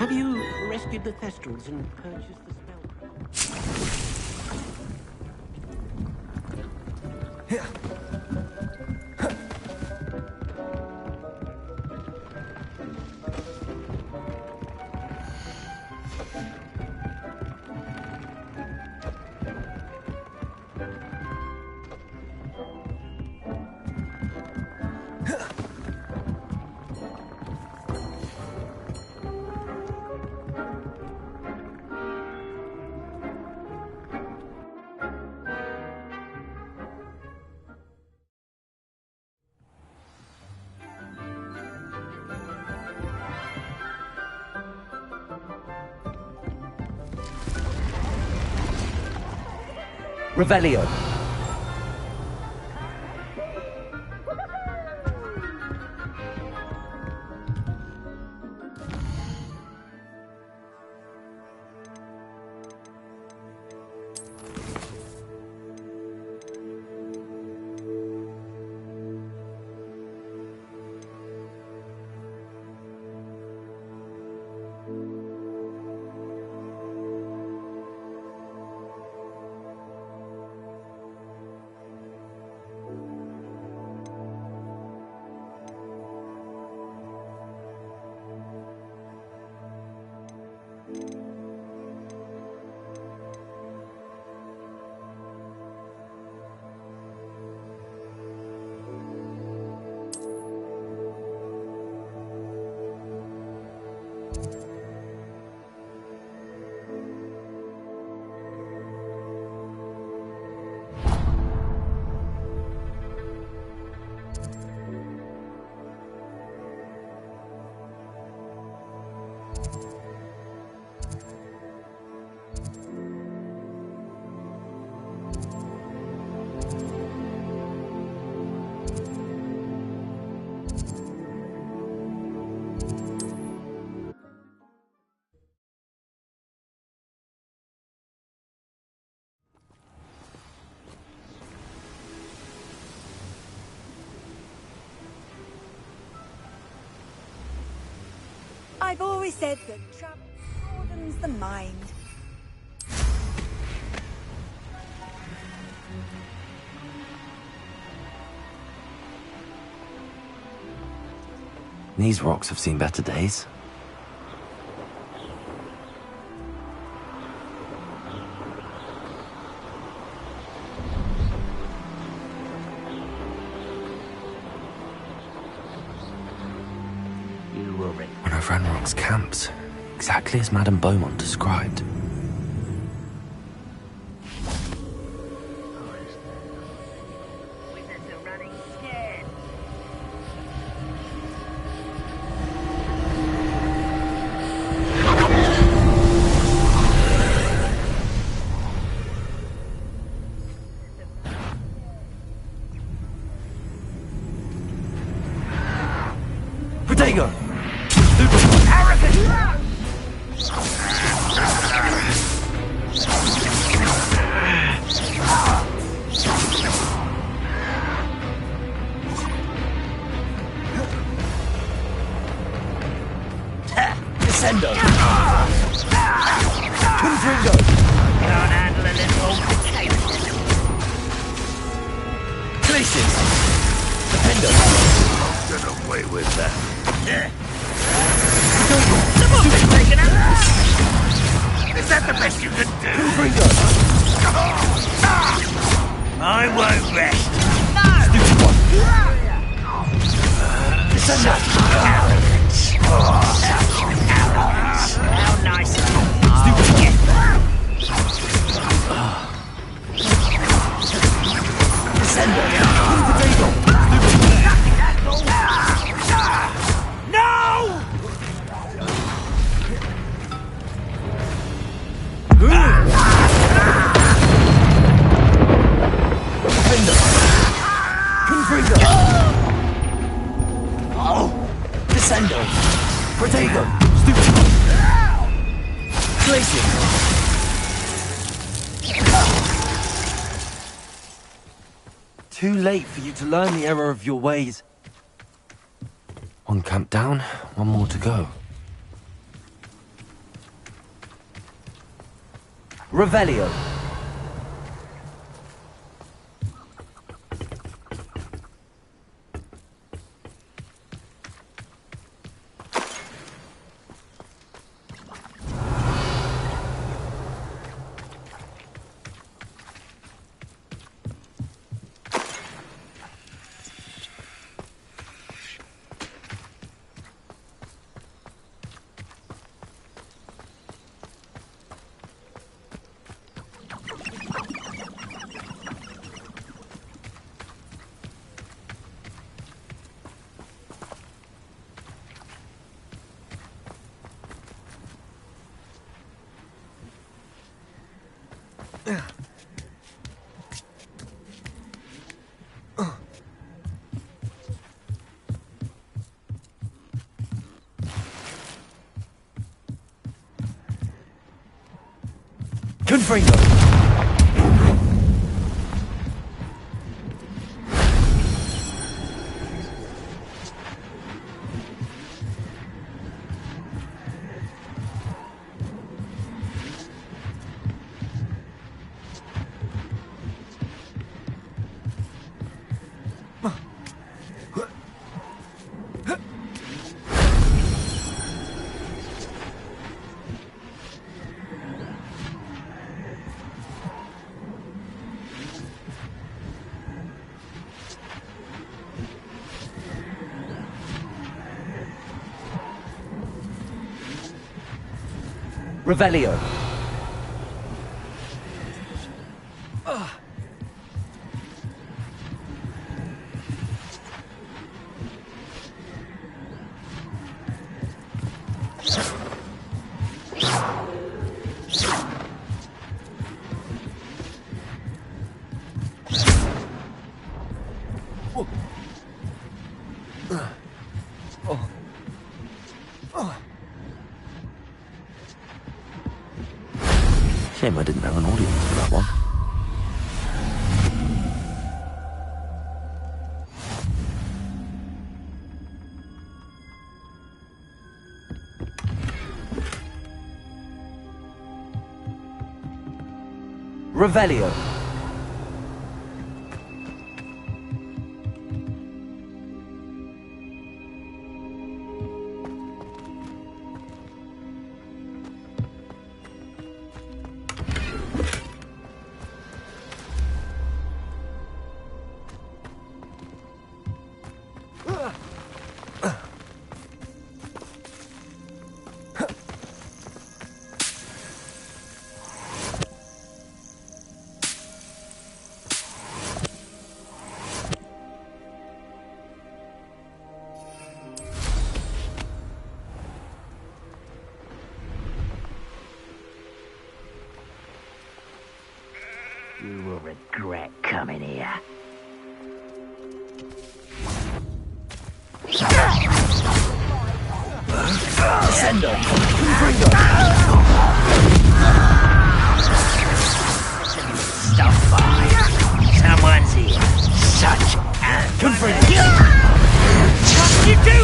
Have you rescued the Thestrals and purchased the spell? Revelio. I've always said that travel broadens the mind. These rocks have seen better days. When I ran Rock's camps, exactly as Madame Beaumont described. Protego! Descendo! Confringo! Can't handle a little old potato. Glacius! Defendo! Get away with that. Taken out. Is that the best you can do? Confringo! I won't rest. Stupid one! Descendo! How nice of you. Stupid one! Descendo! Potato! No! Defendo! Confringo! Descendo! Protego! Stupid! Glacius! Too late for you to learn the error of your ways. One camp down, one more to go. Revelio. Confringo. Revelio. Shame I didn't have an audience for that one. Revelio. You will regret coming here. Sendo. Stuff by. Someone's here. Such a... Confringo. You do...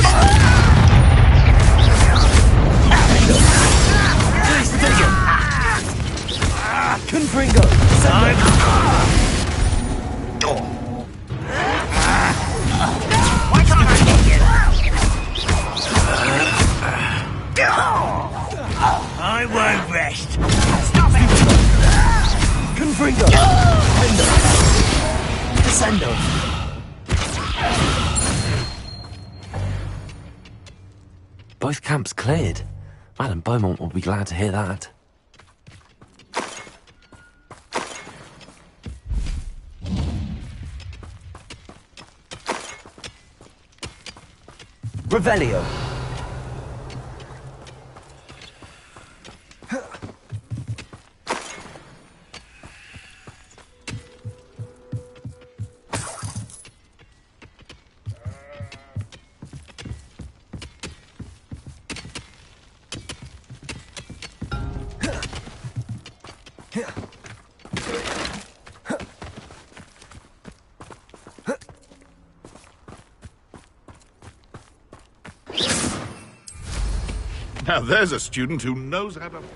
Confringo. Why can't I get you? I won't rest. Stop it! Confringo. Descendo. Both camps cleared. Madam Beaumont will be glad to hear that. Revelio. Now there's a student who knows how to fly.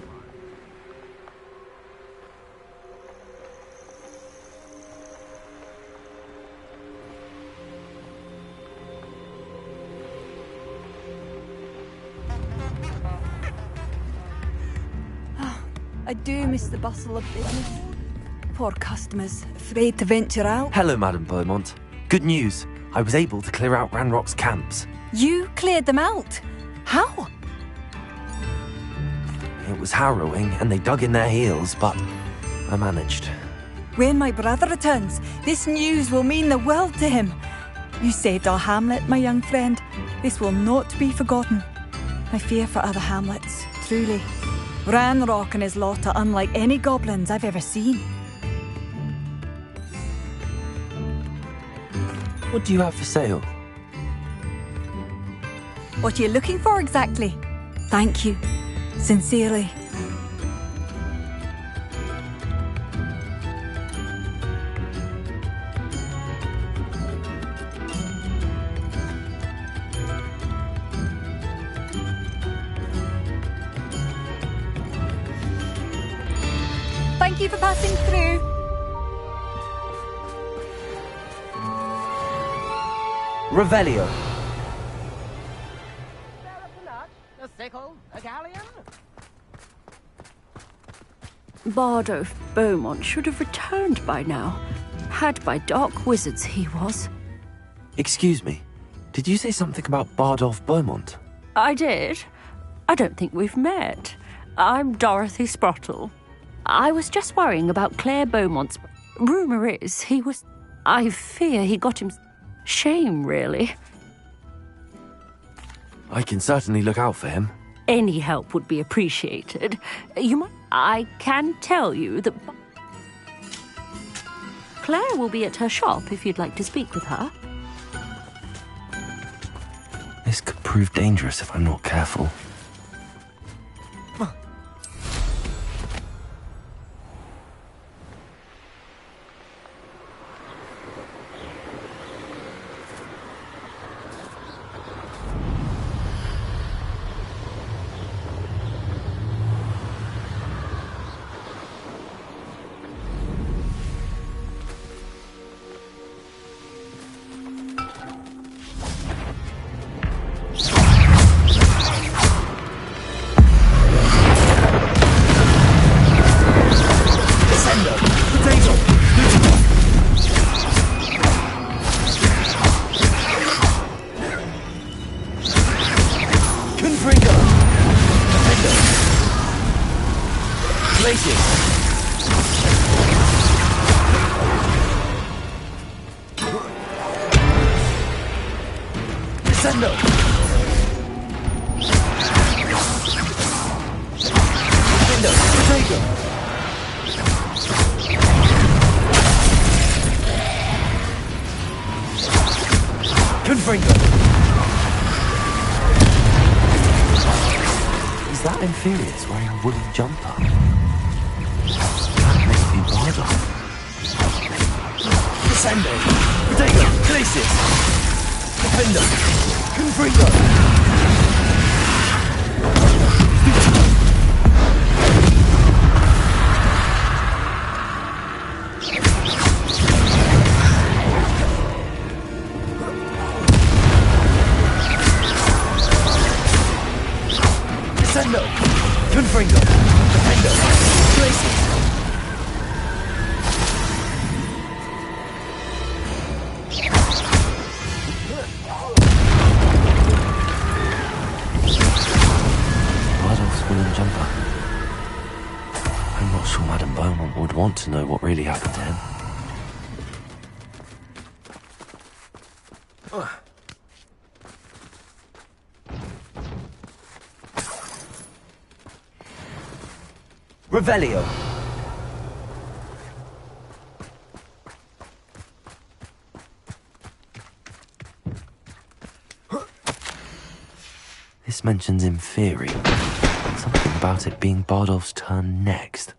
I do miss the bustle of business. Poor customers, afraid to venture out. Hello, Madame Beaumont. Good news. I was able to clear out Ranrock's camps. You cleared them out? How? It was harrowing, and they dug in their heels, but I managed. When my brother returns, this news will mean the world to him. You saved our hamlet, my young friend. This will not be forgotten. I fear for other hamlets, truly. Ranrock and his lot are unlike any goblins I've ever seen. What do you have for sale? What are you looking for exactly? Thank you. Sincerely. Thank you for passing through. Revelio. A sickle, a galleon? Bardolph Beaumont should have returned by now. Had by dark wizards he was. Excuse me. Did you say something about Bardolph Beaumont? I did. I don't think we've met. I'm Dorothy Sprottle. I was just worrying about Claire Beaumont's... Rumour is he was... I fear he got him... Shame, really. I can certainly look out for him. Any help would be appreciated. You might... I can tell you that... Claire will be at her shop if you'd like to speak with her. This could prove dangerous if I'm not careful. Is that Inferius wearing a woolen jumper? That must be Bardolph. Descendo! Potato! Glacius! Defender! Confringo! Descendo! Confringo! Defender! Glacius! Jumper. I'm not sure Madame Beaumont would want to know what really happened to him. Revelio. This mentions Inferi. Something about it being Bardolph's turn next.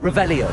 Revelio.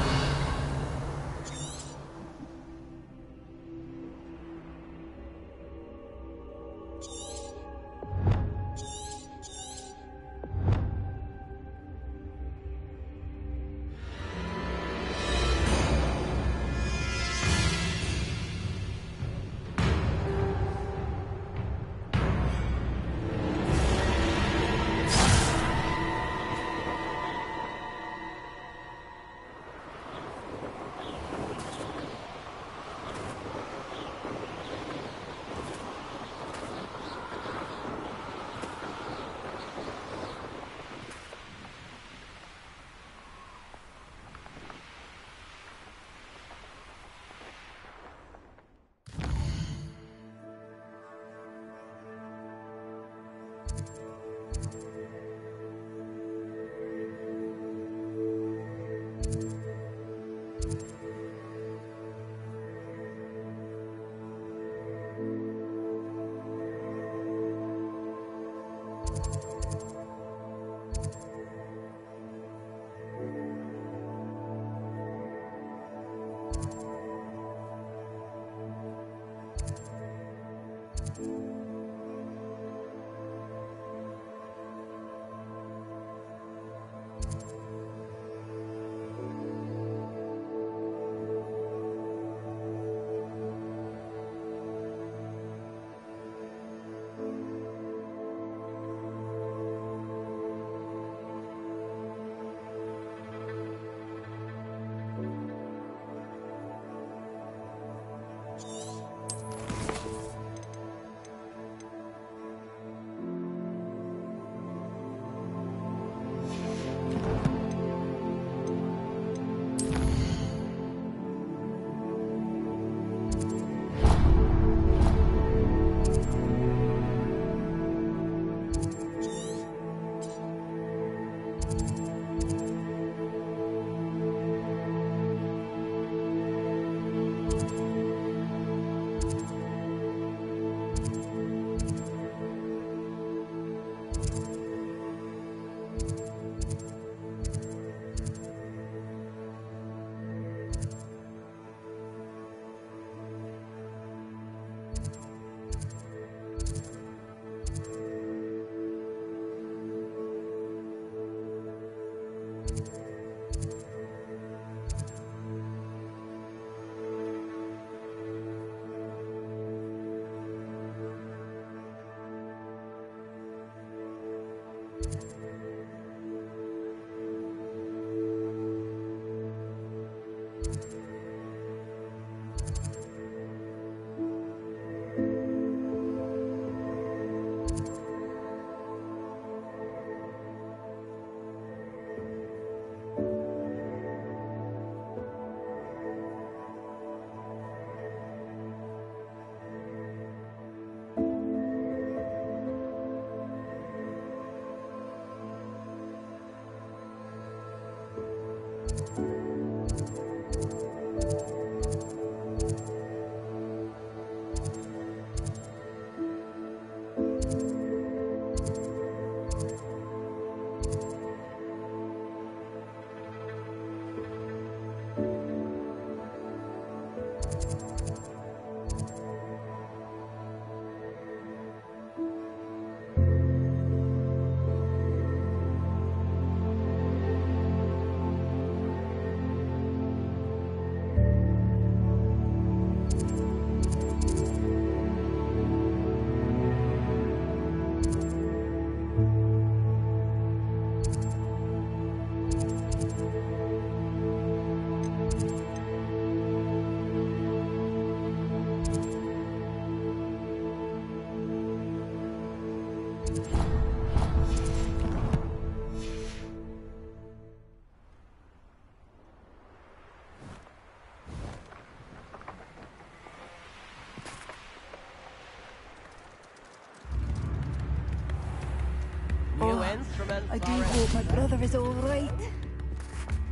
I do hope my brother is all right.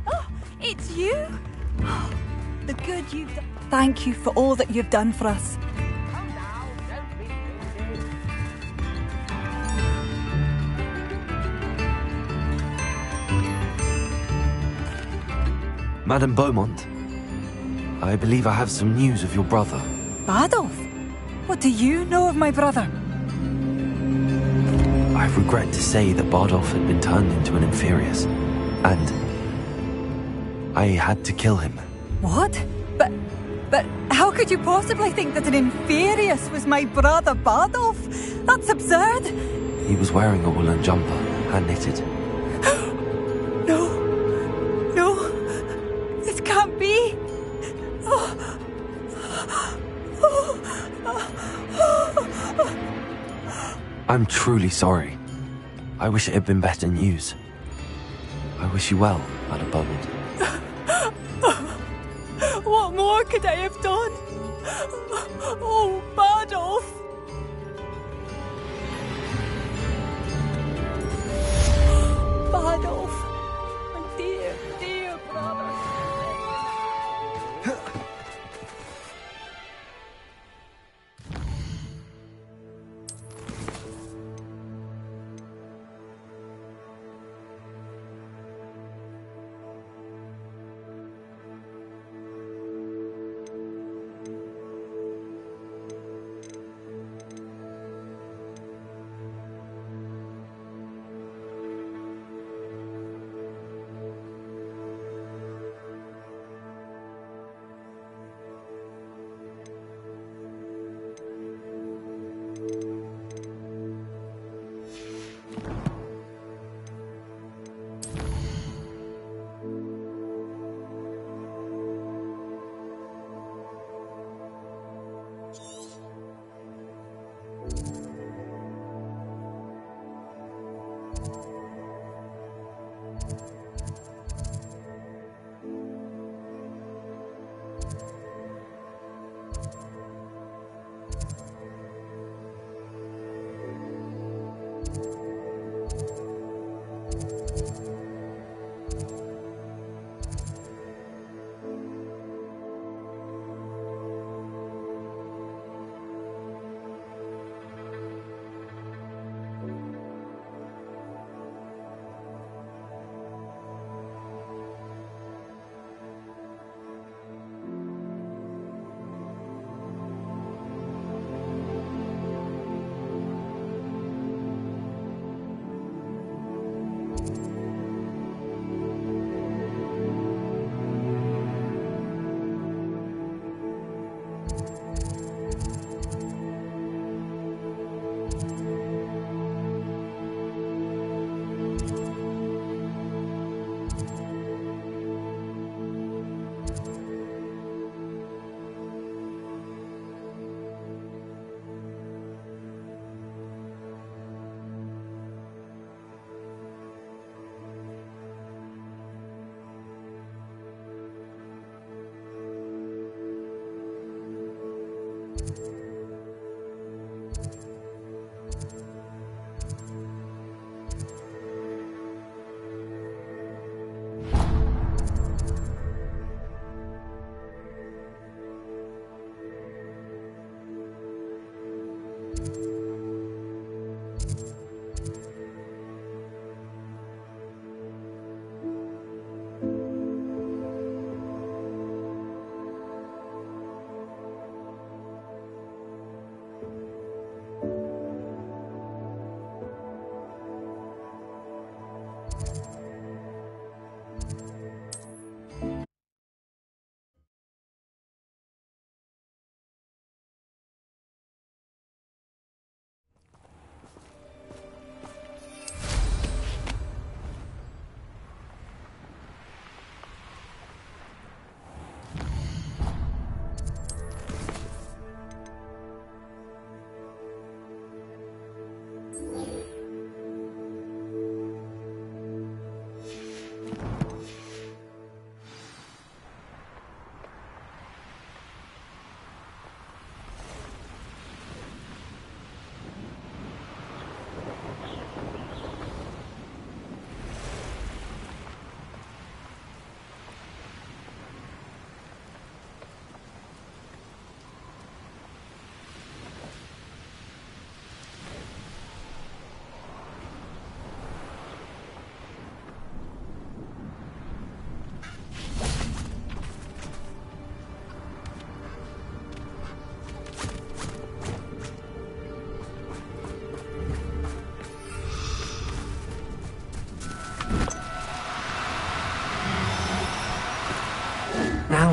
Oh, it's you? The good you've done. Thank you for all that you've done for us. Come now, don't be stingy. Madame Beaumont, I believe I have some news of your brother. Badolf? What do you know of my brother? I regret to say that Bardolph had been turned into an Inferius, and I had to kill him. What? But how could you possibly think that an Inferius was my brother Bardolph? That's absurd. He was wearing a woolen jumper, hand-knitted. No, this can't be. I'm truly sorry. I wish it had been better news. I wish you well, Madame Beaumont. What more could I have done? Oh, Bardolph!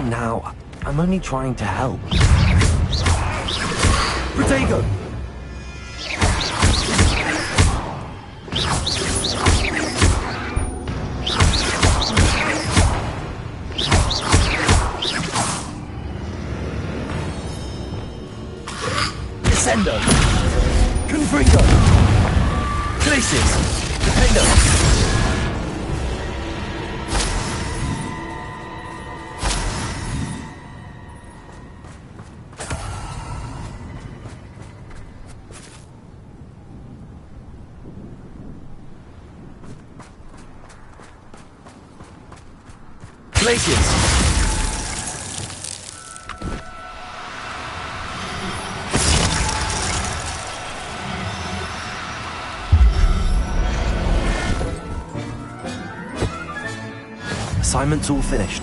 Now, I'm only trying to help. Protego! Descendo! Confringo! Glacius! Dependo! Glacius! Assignment's all finished.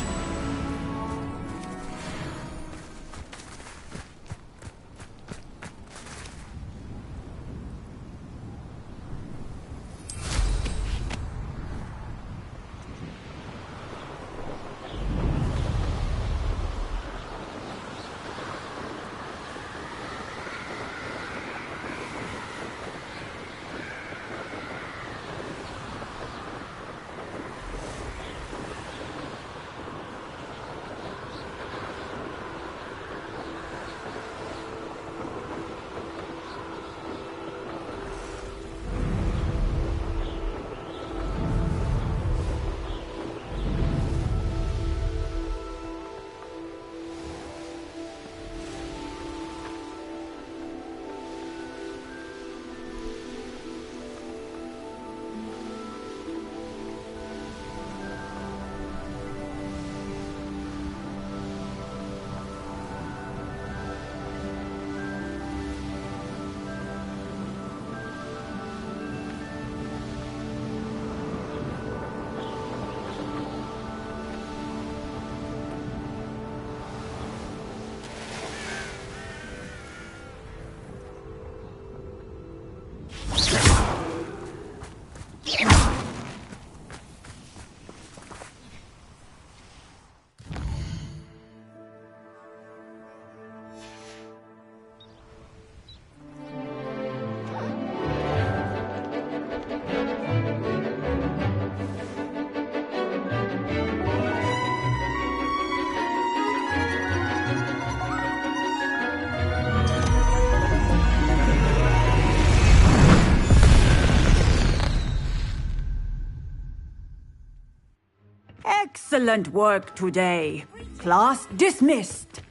Excellent work today. Class dismissed.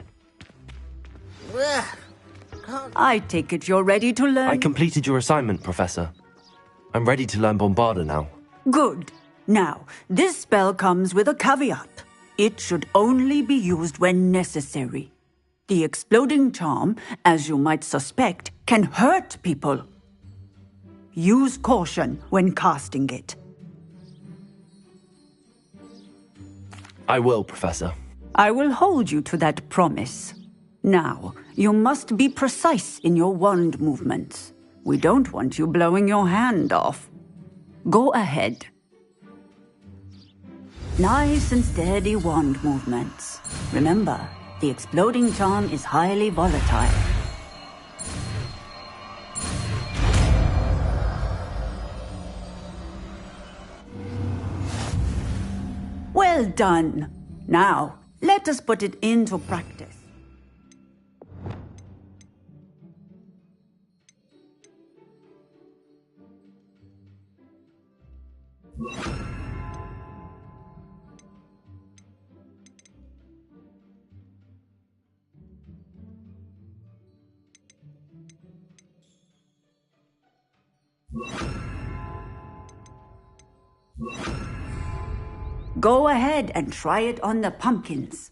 I take it you're ready to learn. I completed your assignment, Professor. I'm ready to learn Bombarda now. Good. Now, this spell comes with a caveat. It should only be used when necessary. The exploding charm, as you might suspect, can hurt people. Use caution when casting it. I will, Professor. I will hold you to that promise. Now, you must be precise in your wand movements. We don't want you blowing your hand off. Go ahead. Nice and steady wand movements. Remember, the exploding charm is highly volatile. Well done. Now, let us put it into practice. Go ahead and try it on the pumpkins.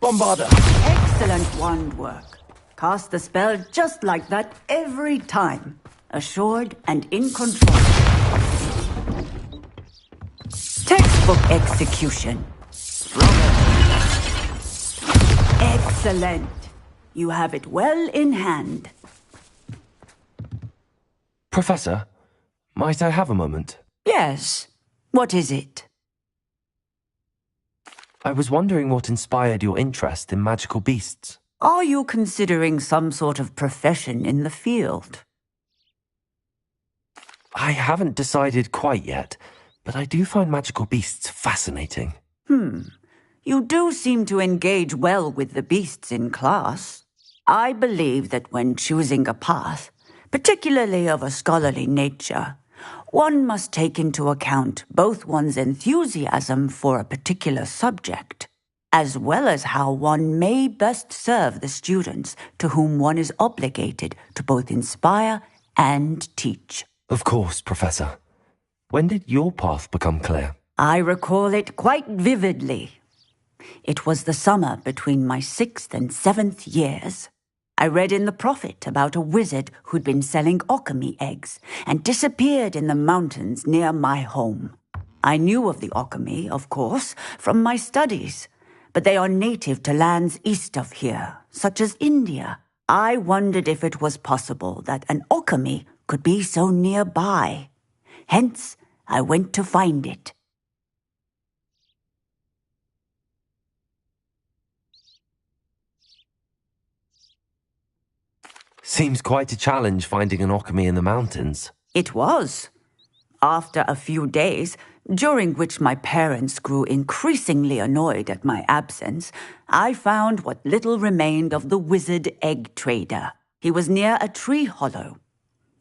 Bombarda! Excellent wand work. Cast the spell just like that every time. Assured and in control. Textbook execution. Excellent. You have it well in hand. Professor, might I have a moment? Yes. What is it? I was wondering what inspired your interest in magical beasts. Are you considering some sort of profession in the field? I haven't decided quite yet, but I do find magical beasts fascinating. You do seem to engage well with the beasts in class. I believe that when choosing a path, particularly of a scholarly nature, one must take into account both one's enthusiasm for a particular subject, as well as how one may best serve the students to whom one is obligated to both inspire and teach. Of course, Professor. When did your path become clear? I recall it quite vividly. It was the summer between my 6th and 7th years. I read in the Prophet about a wizard who'd been selling okami eggs and disappeared in the mountains near my home. I knew of the okami, of course, from my studies, but they are native to lands east of here, such as India. I wondered if it was possible that an okami could be so nearby. Hence, I went to find it. Seems quite a challenge finding an okami in the mountains. It was. After a few days, during which my parents grew increasingly annoyed at my absence, I found what little remained of the wizard egg trader. He was near a tree hollow.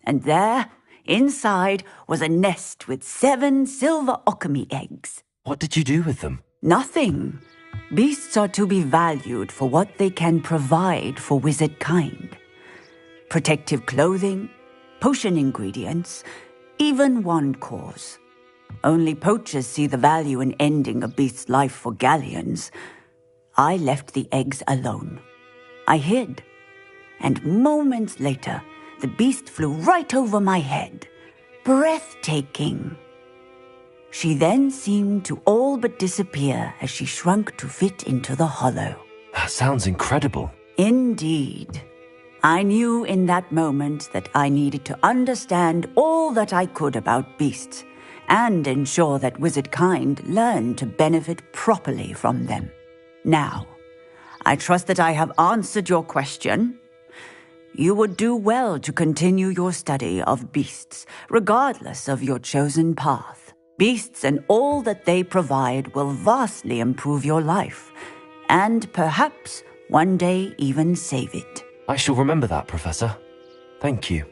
And there, inside, was a nest with 7 silver okami eggs. What did you do with them? Nothing. Beasts are to be valued for what they can provide for wizard kind. Protective clothing, potion ingredients, even wand cores. Only poachers see the value in ending a beast's life for galleons. I left the eggs alone. I hid. And moments later, the beast flew right over my head. Breathtaking. She then seemed to all but disappear as she shrunk to fit into the hollow. That sounds incredible. Indeed. I knew in that moment that I needed to understand all that I could about beasts and ensure that wizard kind learned to benefit properly from them. Now, I trust that I have answered your question. You would do well to continue your study of beasts, regardless of your chosen path. Beasts and all that they provide will vastly improve your life, and perhaps one day even save it. I shall remember that, Professor. Thank you.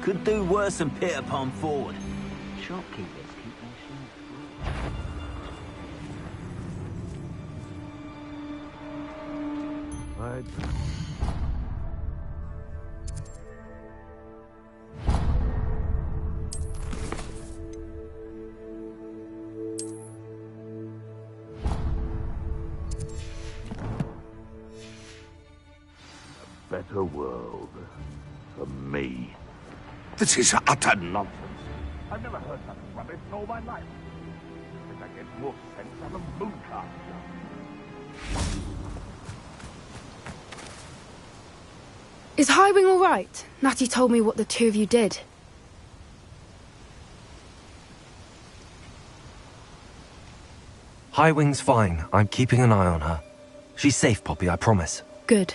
Could do worse than pit upon forward. Shopkeepers keep their shelves full. A better world for me. This is utter nonsense. I've never heard such rubbish in all my life. I think I get more sense out of mooncalf. Is Highwing all right? Natty told me what the two of you did. Highwing's fine. I'm keeping an eye on her. She's safe, Poppy, I promise. Good.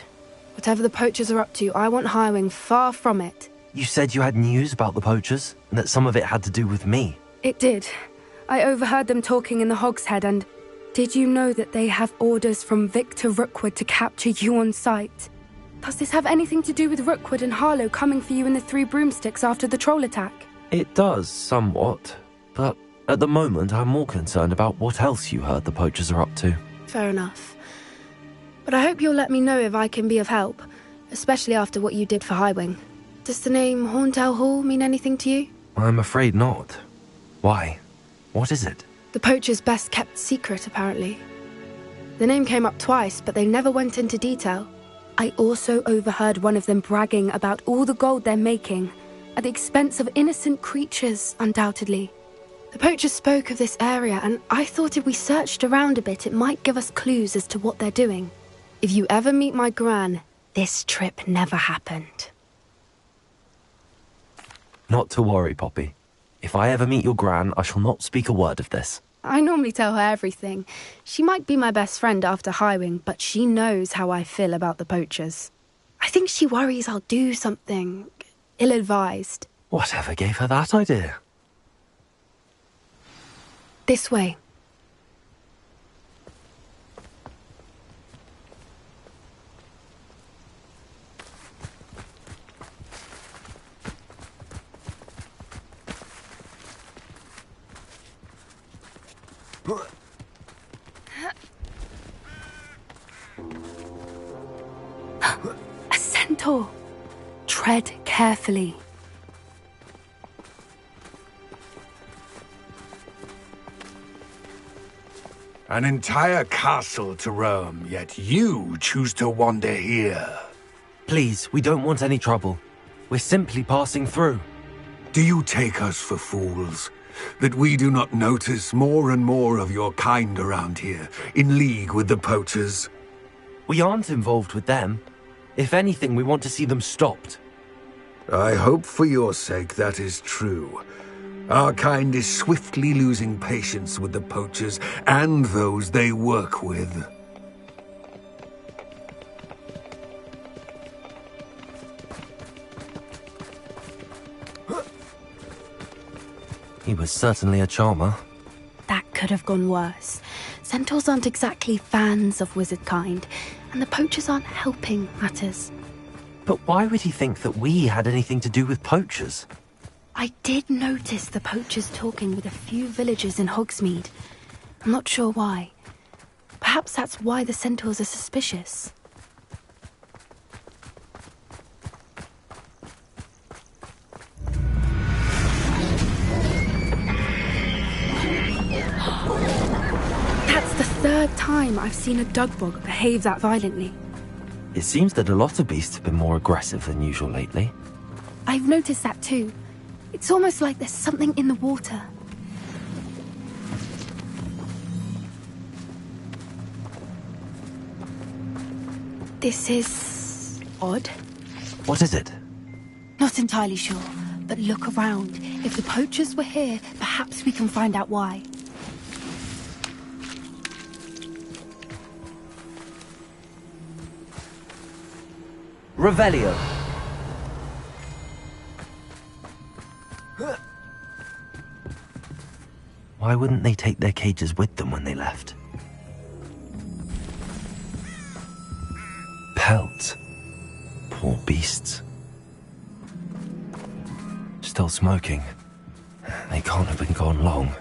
Whatever the poachers are up to, I want Highwing far from it. You said you had news about the poachers, and that some of it had to do with me. It did. I overheard them talking in the Hogshead, and did you know that they have orders from Victor Rookwood to capture you on sight? Does this have anything to do with Rookwood and Harlow coming for you in the Three Broomsticks after the troll attack? It does, somewhat. But at the moment, I'm more concerned about what else you heard the poachers are up to. Fair enough. But I hope you'll let me know if I can be of help, especially after what you did for Highwing. Does the name Horntail Hall mean anything to you? I'm afraid not. Why? What is it? The poacher's best-kept secret, apparently. The name came up twice, but they never went into detail. I also overheard one of them bragging about all the gold they're making, at the expense of innocent creatures, undoubtedly. The poacher spoke of this area, and I thought if we searched around a bit, it might give us clues as to what they're doing. If you ever meet my gran, this trip never happened. Not to worry, Poppy. If I ever meet your gran, I shall not speak a word of this. I normally tell her everything. She might be my best friend after Highwing, but she knows how I feel about the poachers. I think she worries I'll do something ill-advised. Whatever gave her that idea? This way. A centaur. Tread carefully. An entire castle to roam, yet you choose to wander here. Please, we don't want any trouble. We're simply passing through. Do you take us for fools? That we do not notice more and more of your kind around here, in league with the poachers? We aren't involved with them. If anything, we want to see them stopped. I hope for your sake that is true. Our kind is swiftly losing patience with the poachers and those they work with. He was certainly a charmer. That could have gone worse. Centaurs aren't exactly fans of wizard kind, and the poachers aren't helping matters. But why would he think that we had anything to do with poachers? I did notice the poachers talking with a few villagers in Hogsmeade. I'm not sure why. Perhaps that's why the centaurs are suspicious. That's the third time I've seen a dugbog behave that violently. It seems that a lot of beasts have been more aggressive than usual lately. I've noticed that too. It's almost like there's something in the water. This is odd. What is it? Not entirely sure, but look around. If the poachers were here, perhaps we can find out why. Revelio. Why wouldn't they take their cages with them when they left? Pelts. Poor beasts. Still smoking. They can't have been gone long.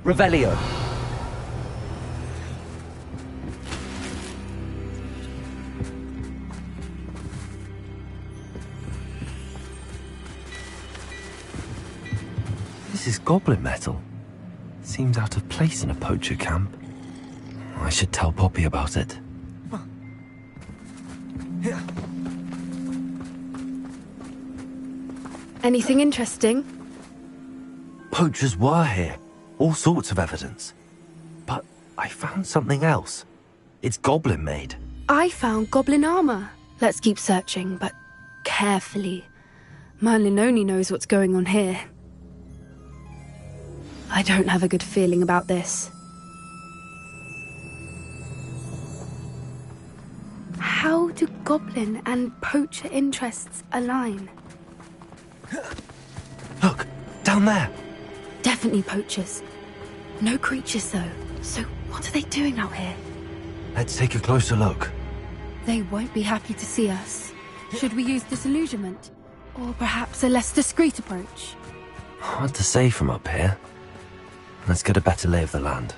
Revelio. This is goblin metal. Seems out of place in a poacher camp. I should tell Poppy about it. Anything interesting? Poachers were here. All sorts of evidence. But I found something else. It's goblin made. I found goblin armor. Let's keep searching, but carefully. Merlin only knows what's going on here. I don't have a good feeling about this. How do goblin and poacher interests align? Look, down there. Definitely poachers. No creatures, though. So what are they doing out here? Let's take a closer look. They won't be happy to see us. Should we use disillusionment? Or perhaps a less discreet approach? Hard to say from up here. Let's get a better lay of the land.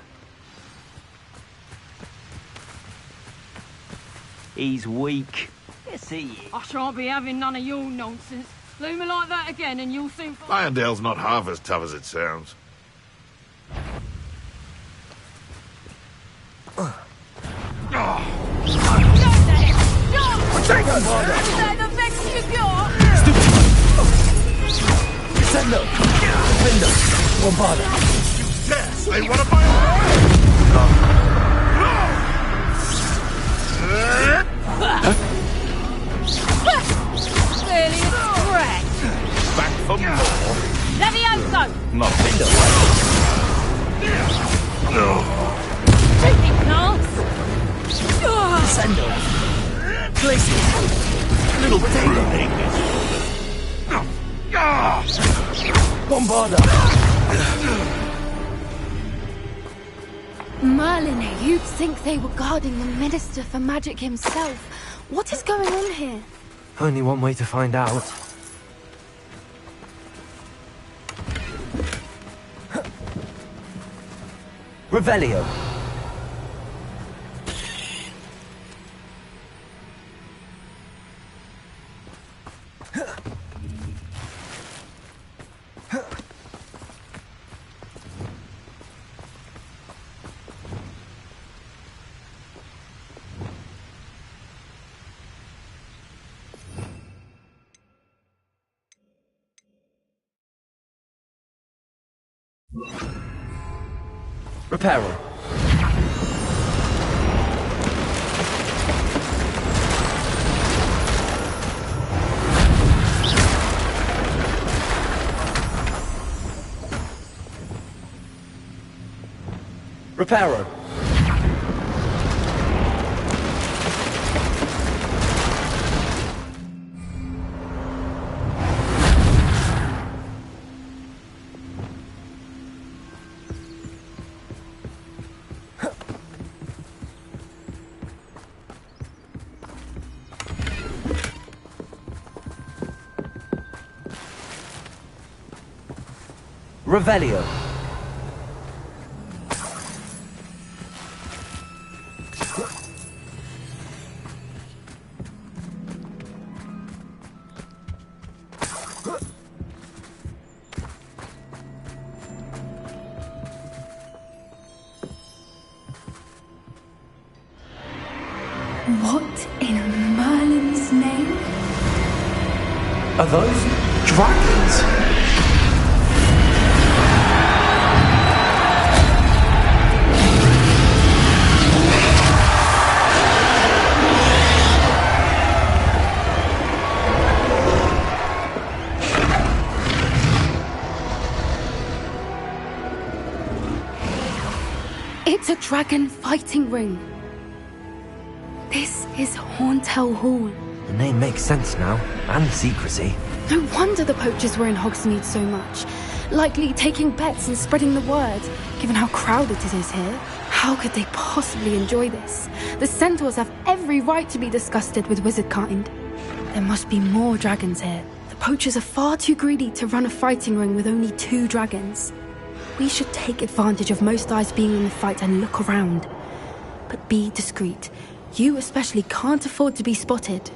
He's weak. Yes, he is. I shan't be having none of your nonsense. Leave me like that again and you'll soon find... Irondale's not half as tough as it sounds. They want to buy Clearly a threat. back for more. Levioso! Not Shooting plants! little pruning. Merlin, you'd think they were guarding the Minister for Magic himself. What is going on here? Only one way to find out. Revelio. Reparo. Reparo. Revelio. What in Merlin's name? Are those dragons? It's a dragon fighting ring. This is Hauntel Hall. The name makes sense now, and the secrecy. No wonder the poachers were in Hogsmeade so much. Likely taking bets and spreading the word, given how crowded it is here. How could they possibly enjoy this? The centaurs have every right to be disgusted with wizard kind. There must be more dragons here. The poachers are far too greedy to run a fighting ring with only 2 dragons. We should take advantage of most eyes being in the fight and look around. But be discreet. You especially can't afford to be spotted.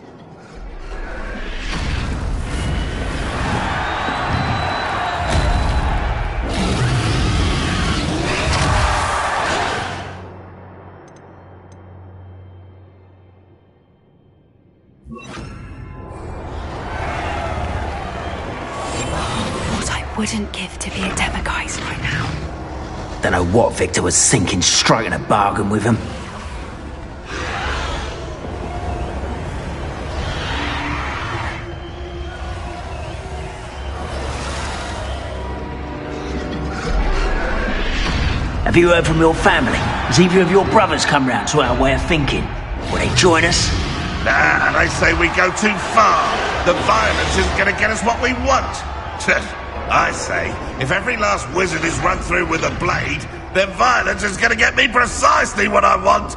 What I wouldn't give to be a Demiguise right now. Don't know what Victor was thinking, striking a bargain with him. Have you heard from your family? Has either of your brothers come round to our way of thinking? Will they join us? Nah, they say we go too far. The violence isn't going to get us what we want. I say, if every last wizard is run through with a blade, then violence is going to get me precisely what I want.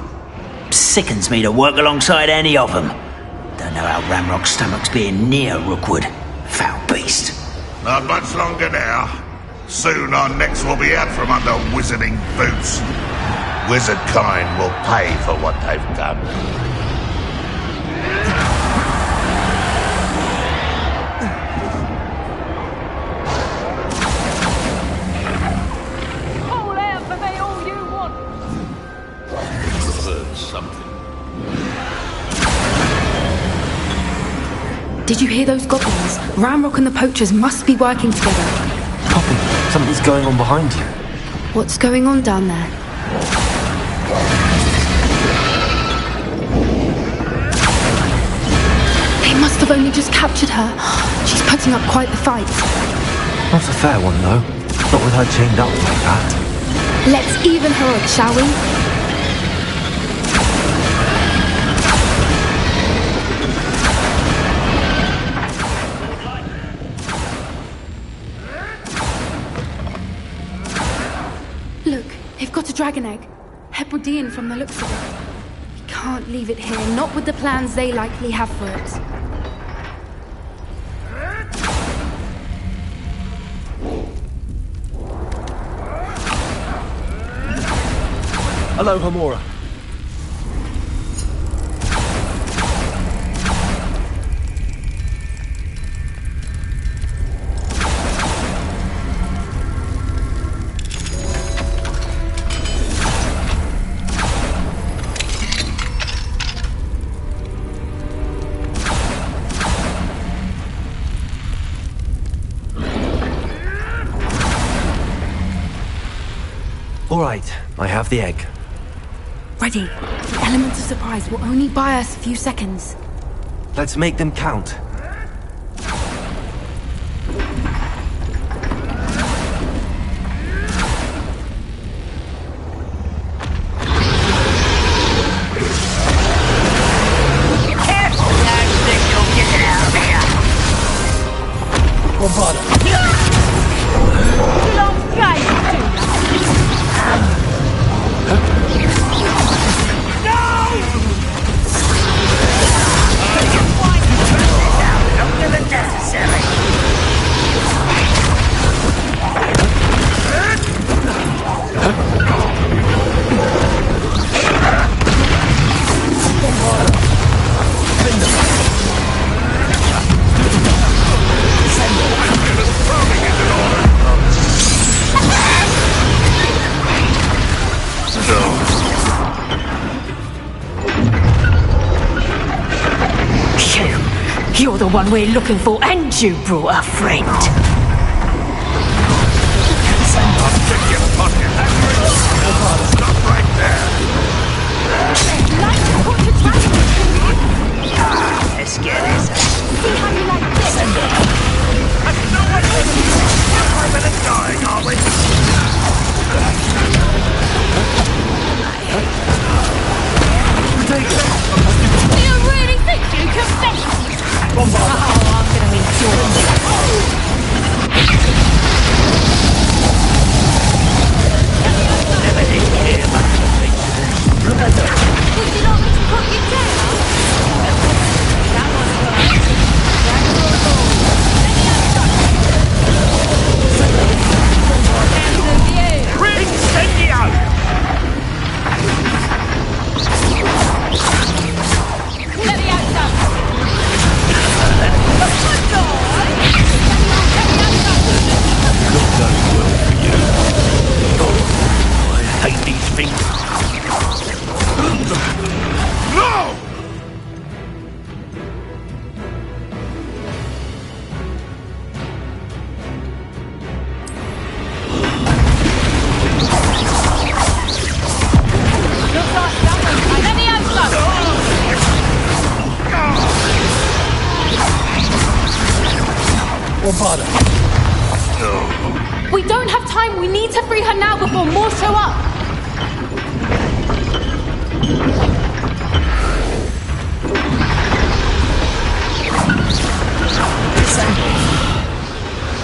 Sickens me to work alongside any of them. Don't know how Ramrock's stomach's being near Rookwood. Foul beast. Not much longer now. Soon our necks will be out from under wizarding boots. Wizard kind will pay for what they've done. Call out for me all you want. Heard something. Did you hear those goblins? Ramrock and the poachers must be working together. Poppy, something's going on behind you. What's going on down there? They must have only just captured her. She's putting up quite the fight. Not a fair one, though. Not with her chained up like that. Let's even her up, shall we? Look, they've got a dragon egg. Hebridean from the looks of it. We can't leave it here, not with the plans they likely have for it. Hello, Hamora. All right, I have the egg. Ready. The element of surprise will only buy us a few seconds. Let's make them count. You're the one we're looking for, and you brought a friend. Stop right there. Let's get this. We're dying, are we? Do you really think you can face me? Oh, I'm gonna enjoy Would you like me to put you down? That was right. Let me out, son. I hate these things. No! Let me out, son. We don't have time. We need to free her now before more show up.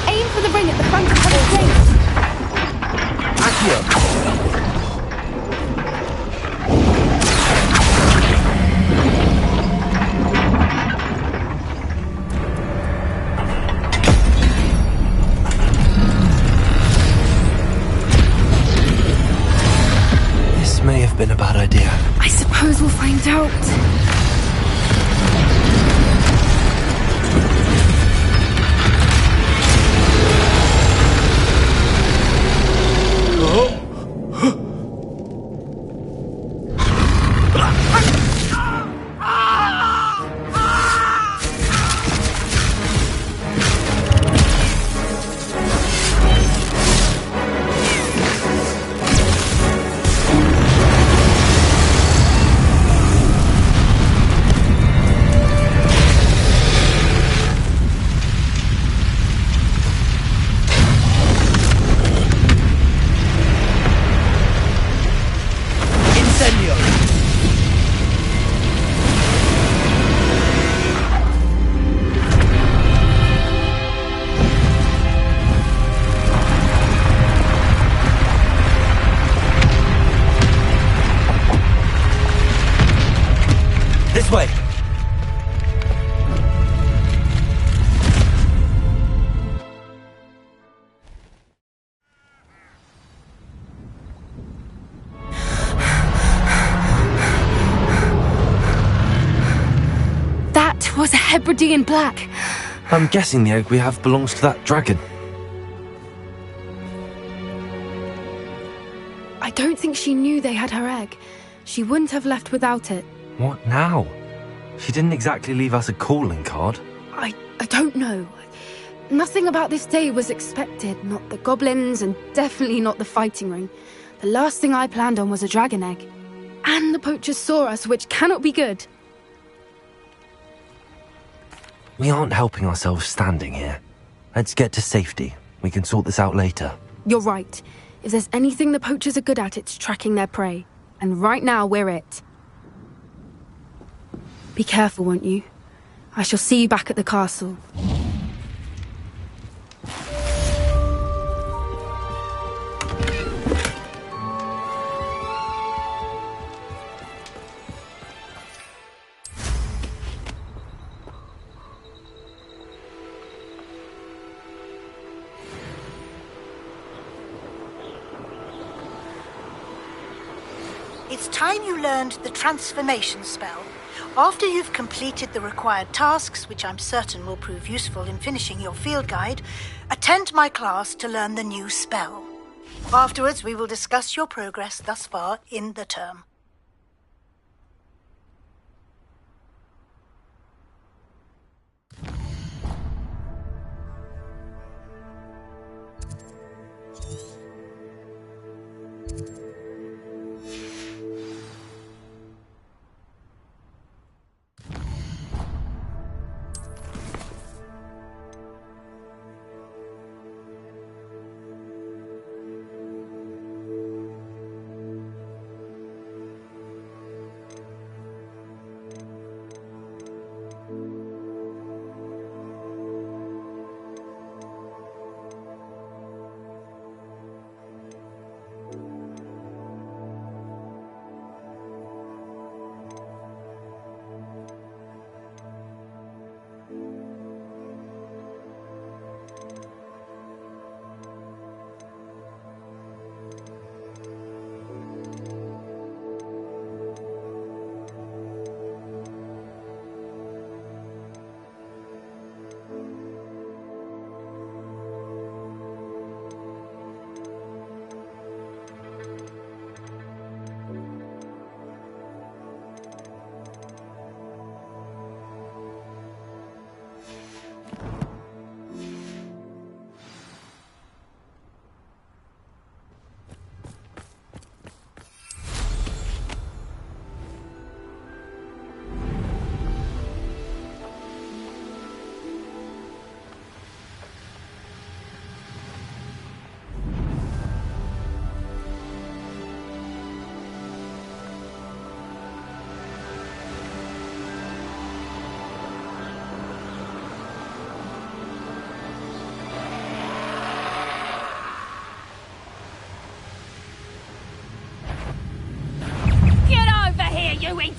Aim for the ring at the front of her gate. Accio! This may have been a bad idea. I suppose we'll find out. This way! That was a Hebridean black. I'm guessing the egg we have belongs to that dragon. I don't think she knew they had her egg. She wouldn't have left without it. What now? She didn't exactly leave us a calling card. I don't know. Nothing about this day was expected. Not the goblins, and definitely not the fighting ring. The last thing I planned on was a dragon egg. And the poachers saw us, which cannot be good. We aren't helping ourselves standing here. Let's get to safety. We can sort this out later. You're right. If there's anything the poachers are good at, it's tracking their prey. And right now, we're it. Be careful, won't you? I shall see you back at the castle. It's time you learned the transformation spell. After you've completed the required tasks, which I'm certain will prove useful in finishing your field guide, attend my class to learn the new spell. Afterwards, we will discuss your progress thus far in the term.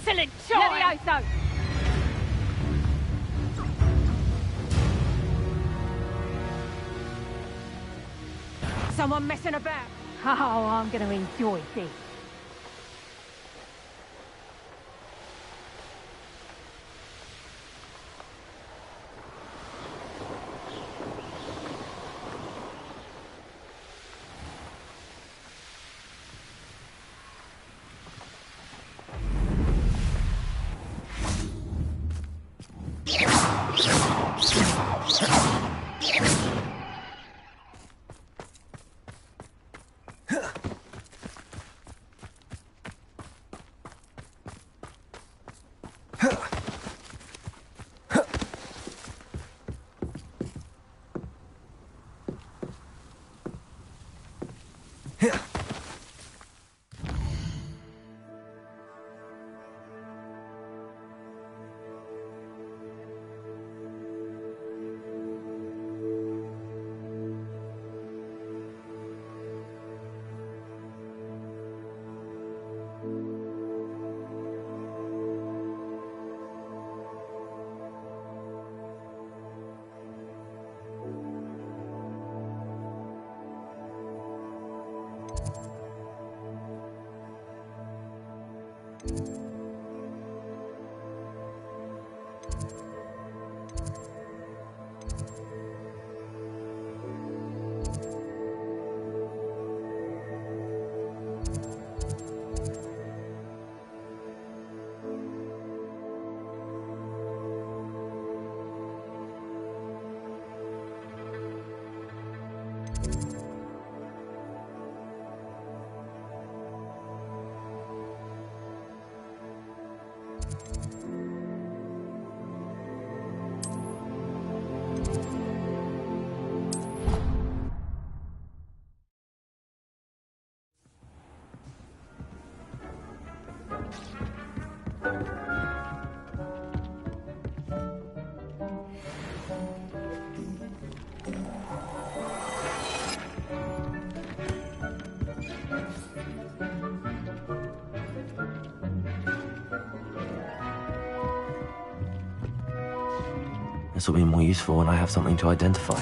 insolent child! Levioso! Someone messing about? Oh, I'm going to enjoy this. This will be more useful when I have something to identify.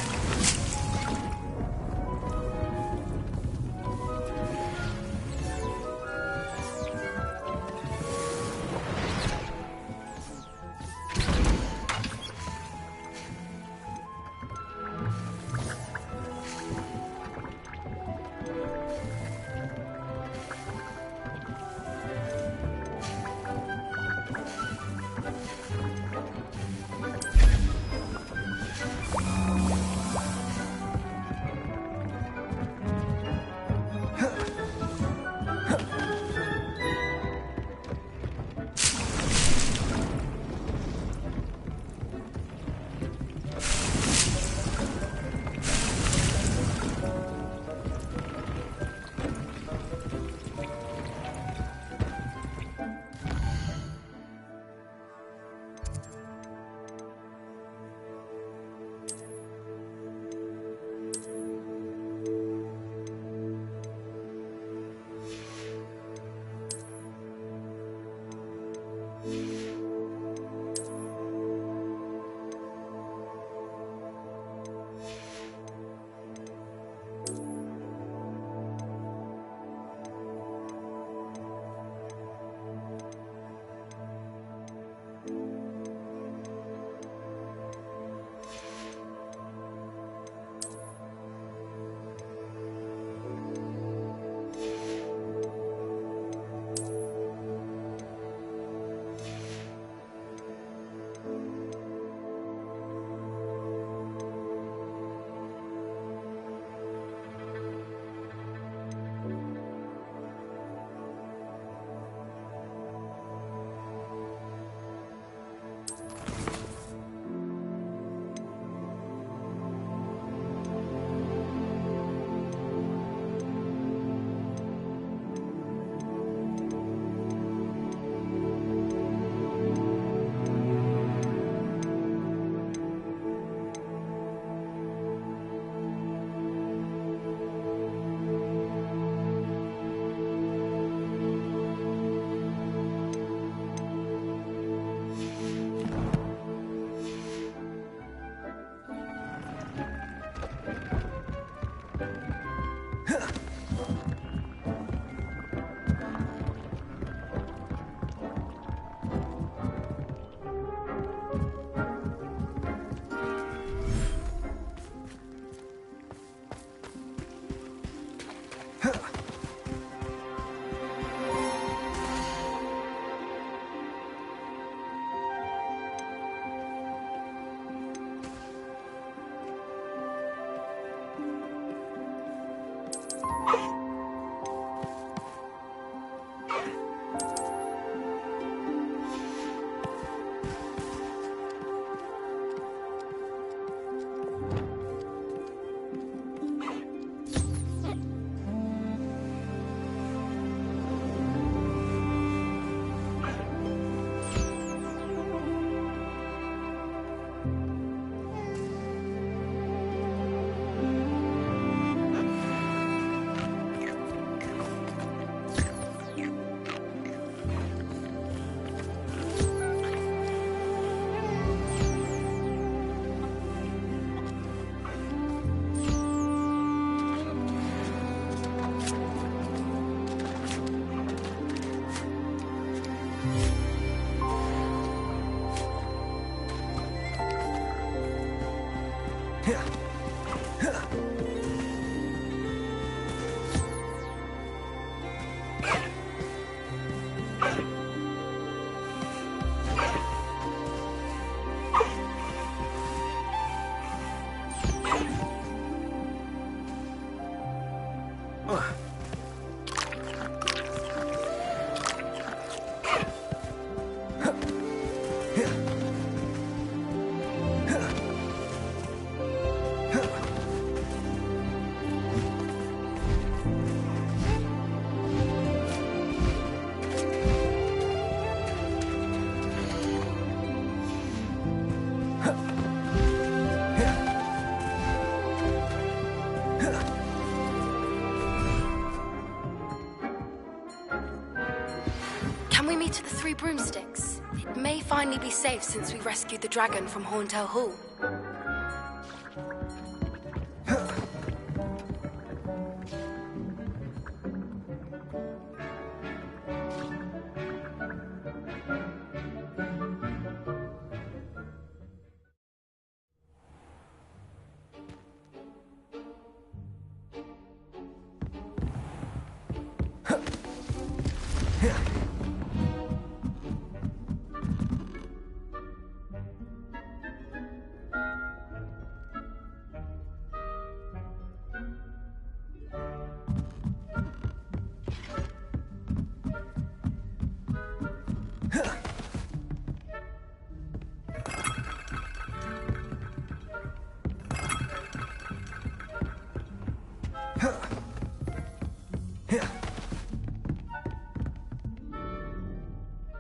Can we meet at the Three Broomsticks? It may finally be safe since we rescued the dragon from Horntail Hall.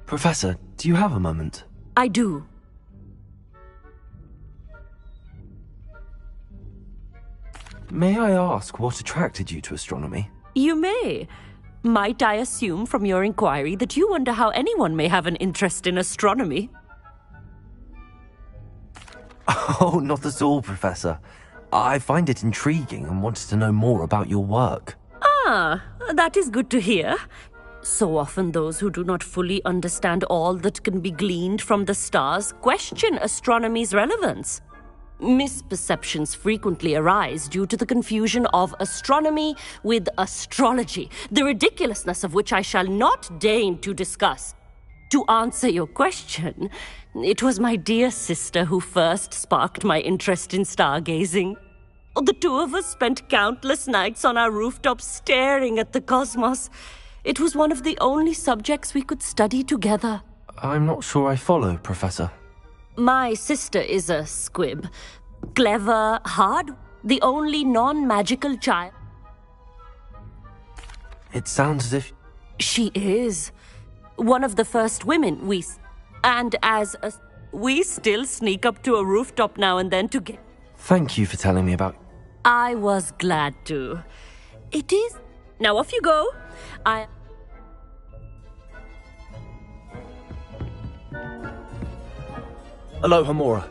Professor, do you have a moment? I do. May I ask what attracted you to astronomy? You may. Might I assume from your inquiry that you wonder how anyone may have an interest in astronomy? Oh, not at all, Professor. I find it intriguing and wanted to know more about your work. Ah, that is good to hear. So often those who do not fully understand all that can be gleaned from the stars question astronomy's relevance. Misperceptions frequently arise due to the confusion of astronomy with astrology, the ridiculousness of which I shall not deign to discuss. To answer your question, it was my dear sister who first sparked my interest in stargazing. The two of us spent countless nights on our rooftops staring at the cosmos. It was one of the only subjects we could study together. I'm not sure I follow, Professor. My sister is a squib. Clever, hard, the only non-magical child. It sounds as if... She is. One of the first women we still sneak up to a rooftop now and then to get... Thank you for telling me about... I was glad to. It is... Now off you go. Aloha, Mora.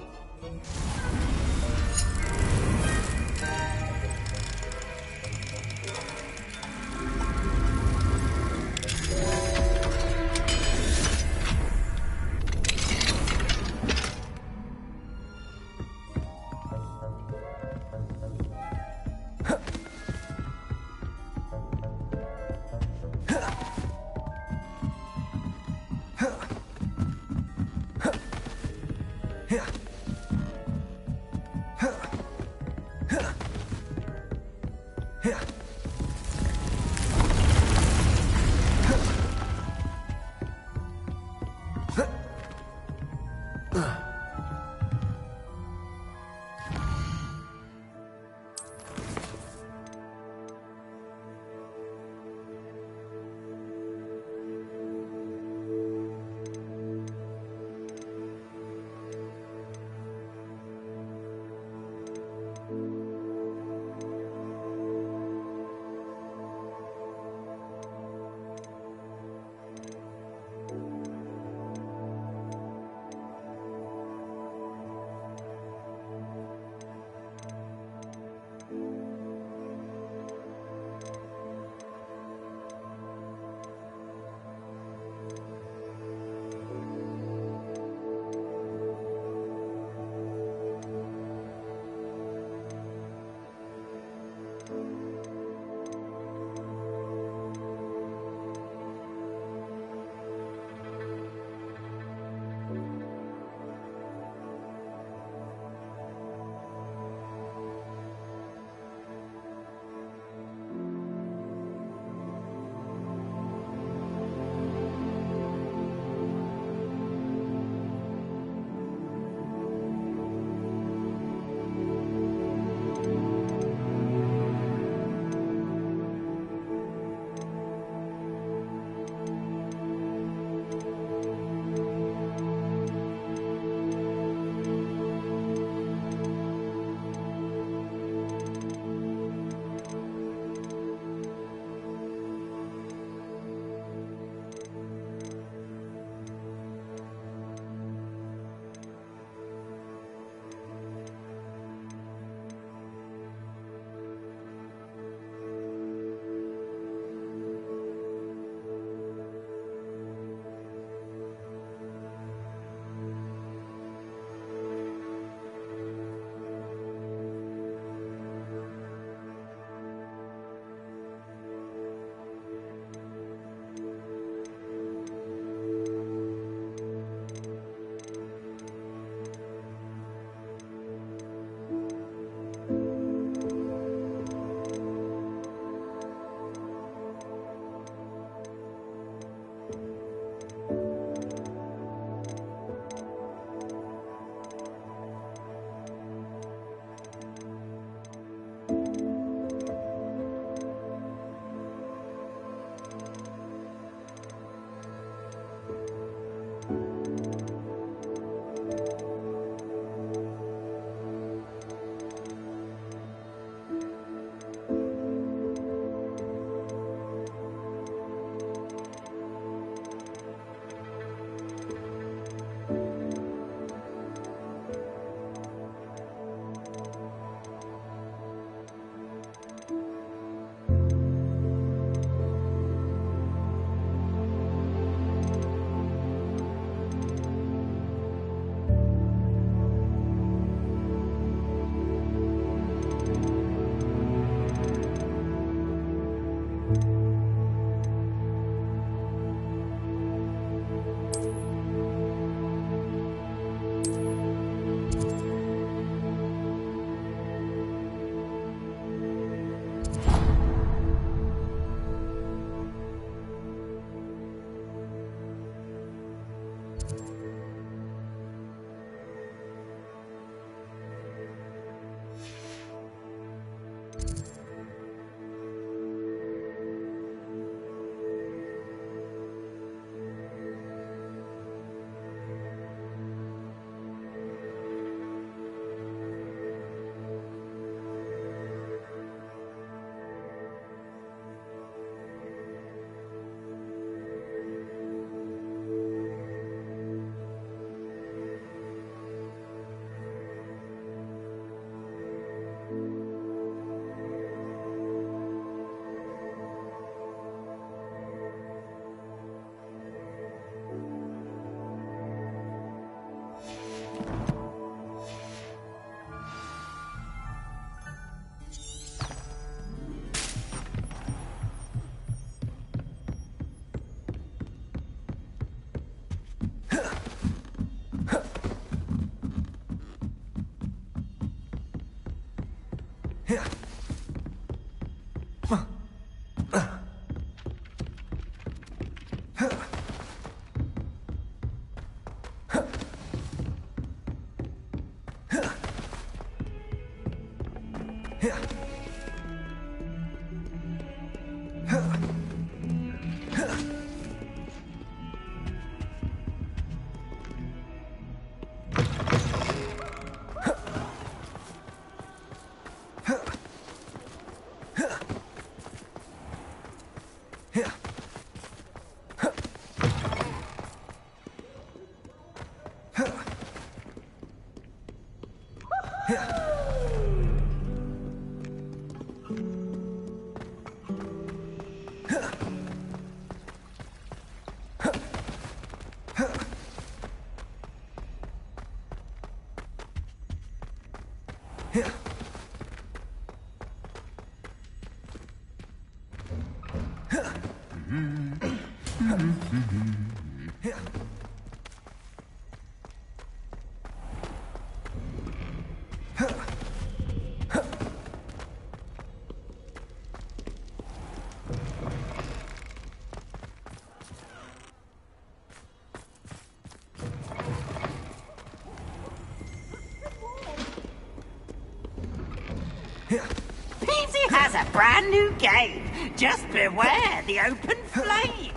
Peasy has a brand new game. Just beware the open flame.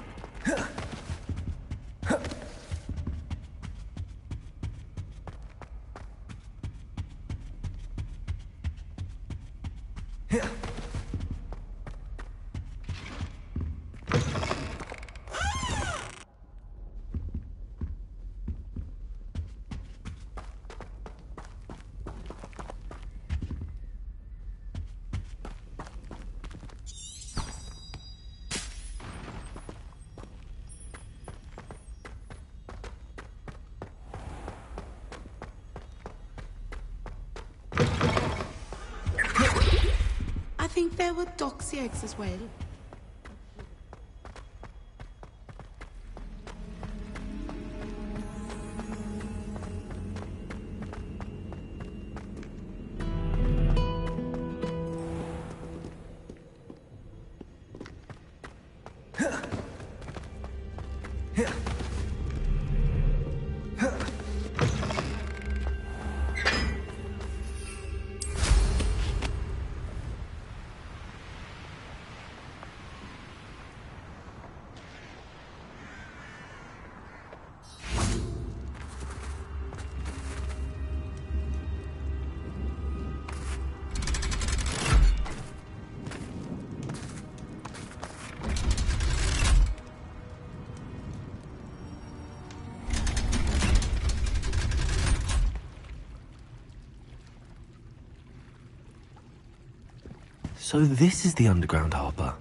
I think there were doxy eggs as well. So this is the underground harbour.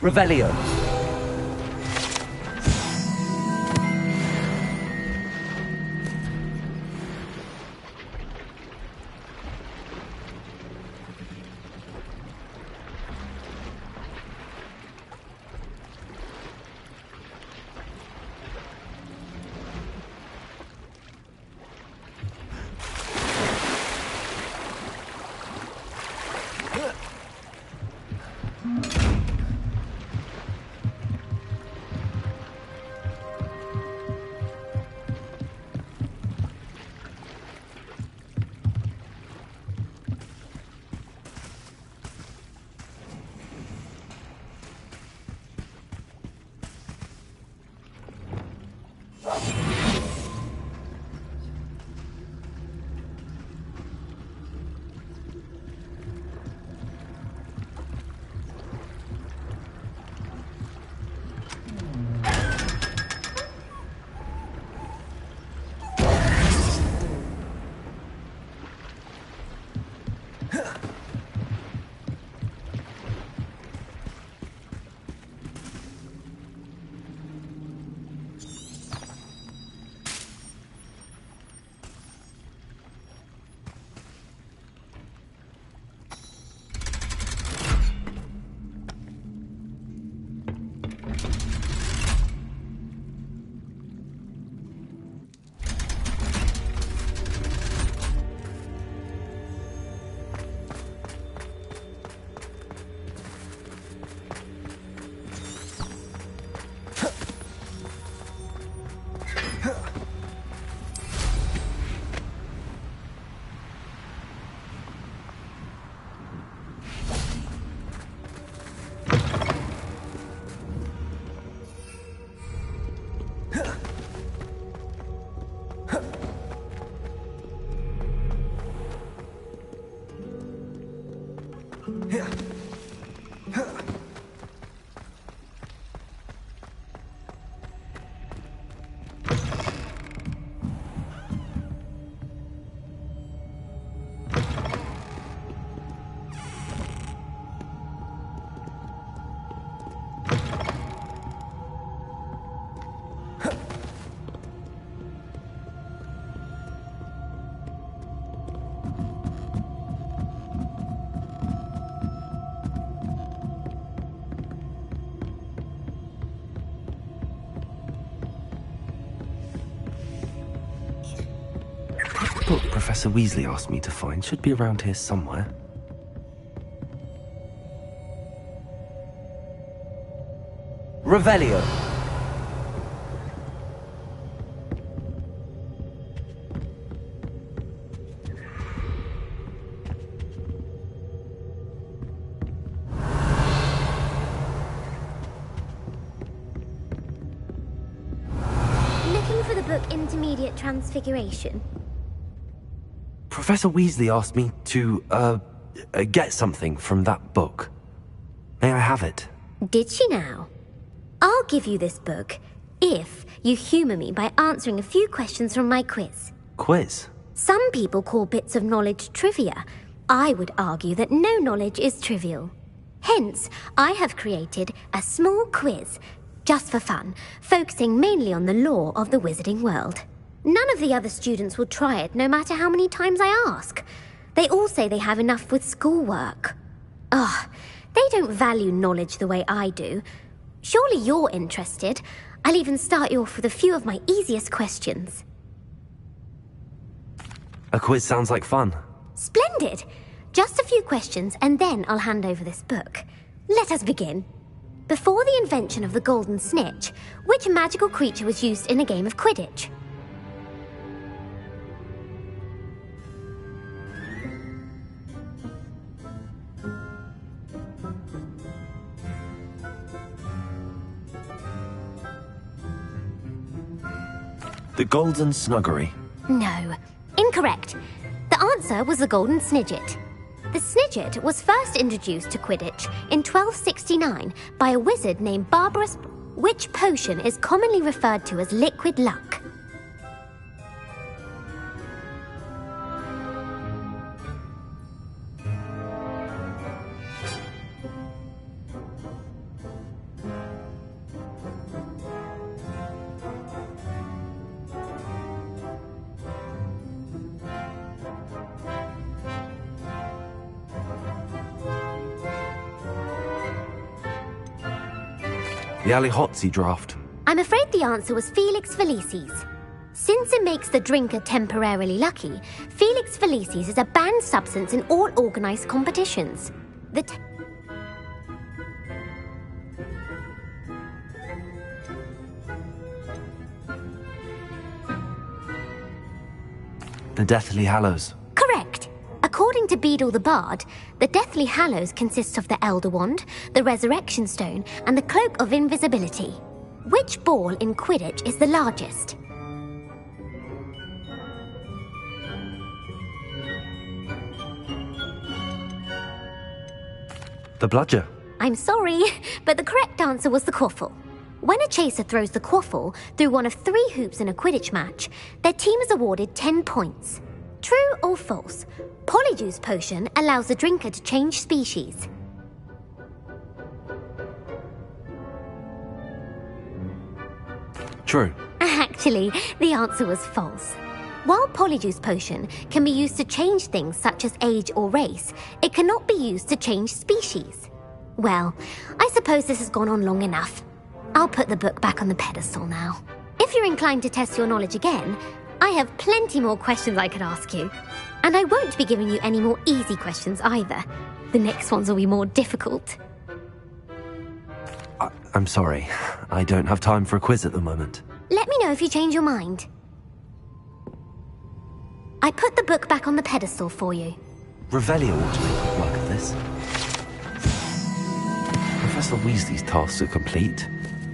Revelio. The book Professor Weasley asked me to find should be around here somewhere. Revelio. Looking for the book Intermediate Transfiguration. Professor Weasley asked me to, get something from that book. May I have it? Did she now? I'll give you this book if you humour me by answering a few questions from my quiz. Quiz? Some people call bits of knowledge trivia. I would argue that no knowledge is trivial. Hence, I have created a small quiz, just for fun, focusing mainly on the lore of the wizarding world. None of the other students will try it, no matter how many times I ask. They all say they have enough with schoolwork. Ugh, they don't value knowledge the way I do. Surely you're interested. I'll even start you off with a few of my easiest questions. A quiz sounds like fun. Splendid! Just a few questions, and then I'll hand over this book. Let us begin. Before the invention of the golden snitch, which magical creature was used in a game of Quidditch? The Golden Snuggery. No. Incorrect. The answer was the Golden Snidget. The Snidget was first introduced to Quidditch in 1269 by a wizard named Barbarous, which potion is commonly referred to as liquid luck. The Allihotzi draft. I'm afraid the answer was Felix Felicis. Since it makes the drinker temporarily lucky, Felix Felicis is a banned substance in all organised competitions. The Deathly Hallows. Correct. According to Beadle the Bard, the Deathly Hallows consists of the Elder Wand, the Resurrection Stone, and the Cloak of Invisibility. Which ball in Quidditch is the largest? The Bludger. I'm sorry, but the correct answer was the Quaffle. When a chaser throws the Quaffle through one of 3 hoops in a Quidditch match, their team is awarded 10 points. True or false? Polyjuice Potion allows the drinker to change species. True. Actually, the answer was false. While Polyjuice Potion can be used to change things such as age or race, it cannot be used to change species. Well, I suppose this has gone on long enough. I'll put the book back on the pedestal now. If you're inclined to test your knowledge again, I have plenty more questions I could ask you. And I won't be giving you any more easy questions either. The next ones will be more difficult. I'm sorry. I don't have time for a quiz at the moment. Let me know if you change your mind. I put the book back on the pedestal for you. Revelio ought to make quick work of this. Professor Weasley's tasks are complete.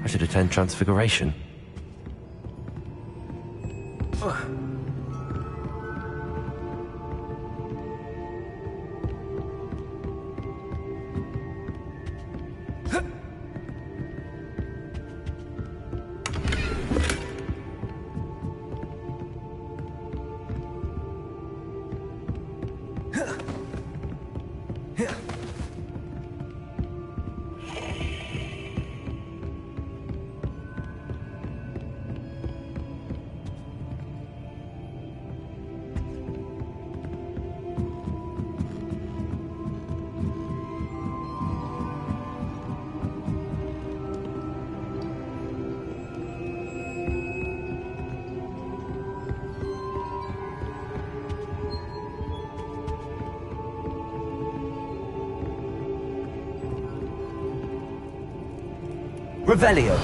I should attend Transfiguration. Revelio.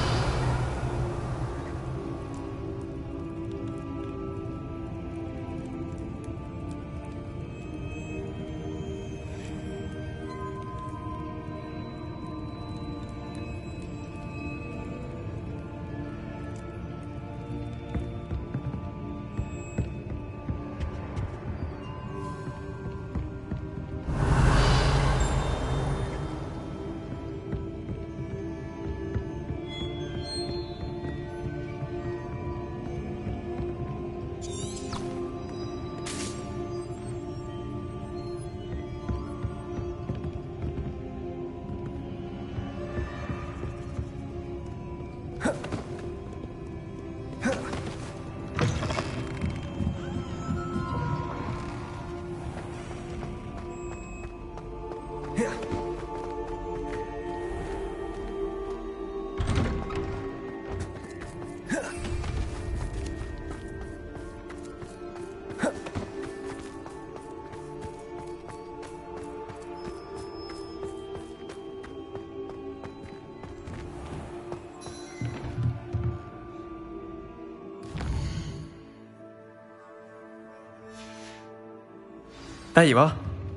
There you are.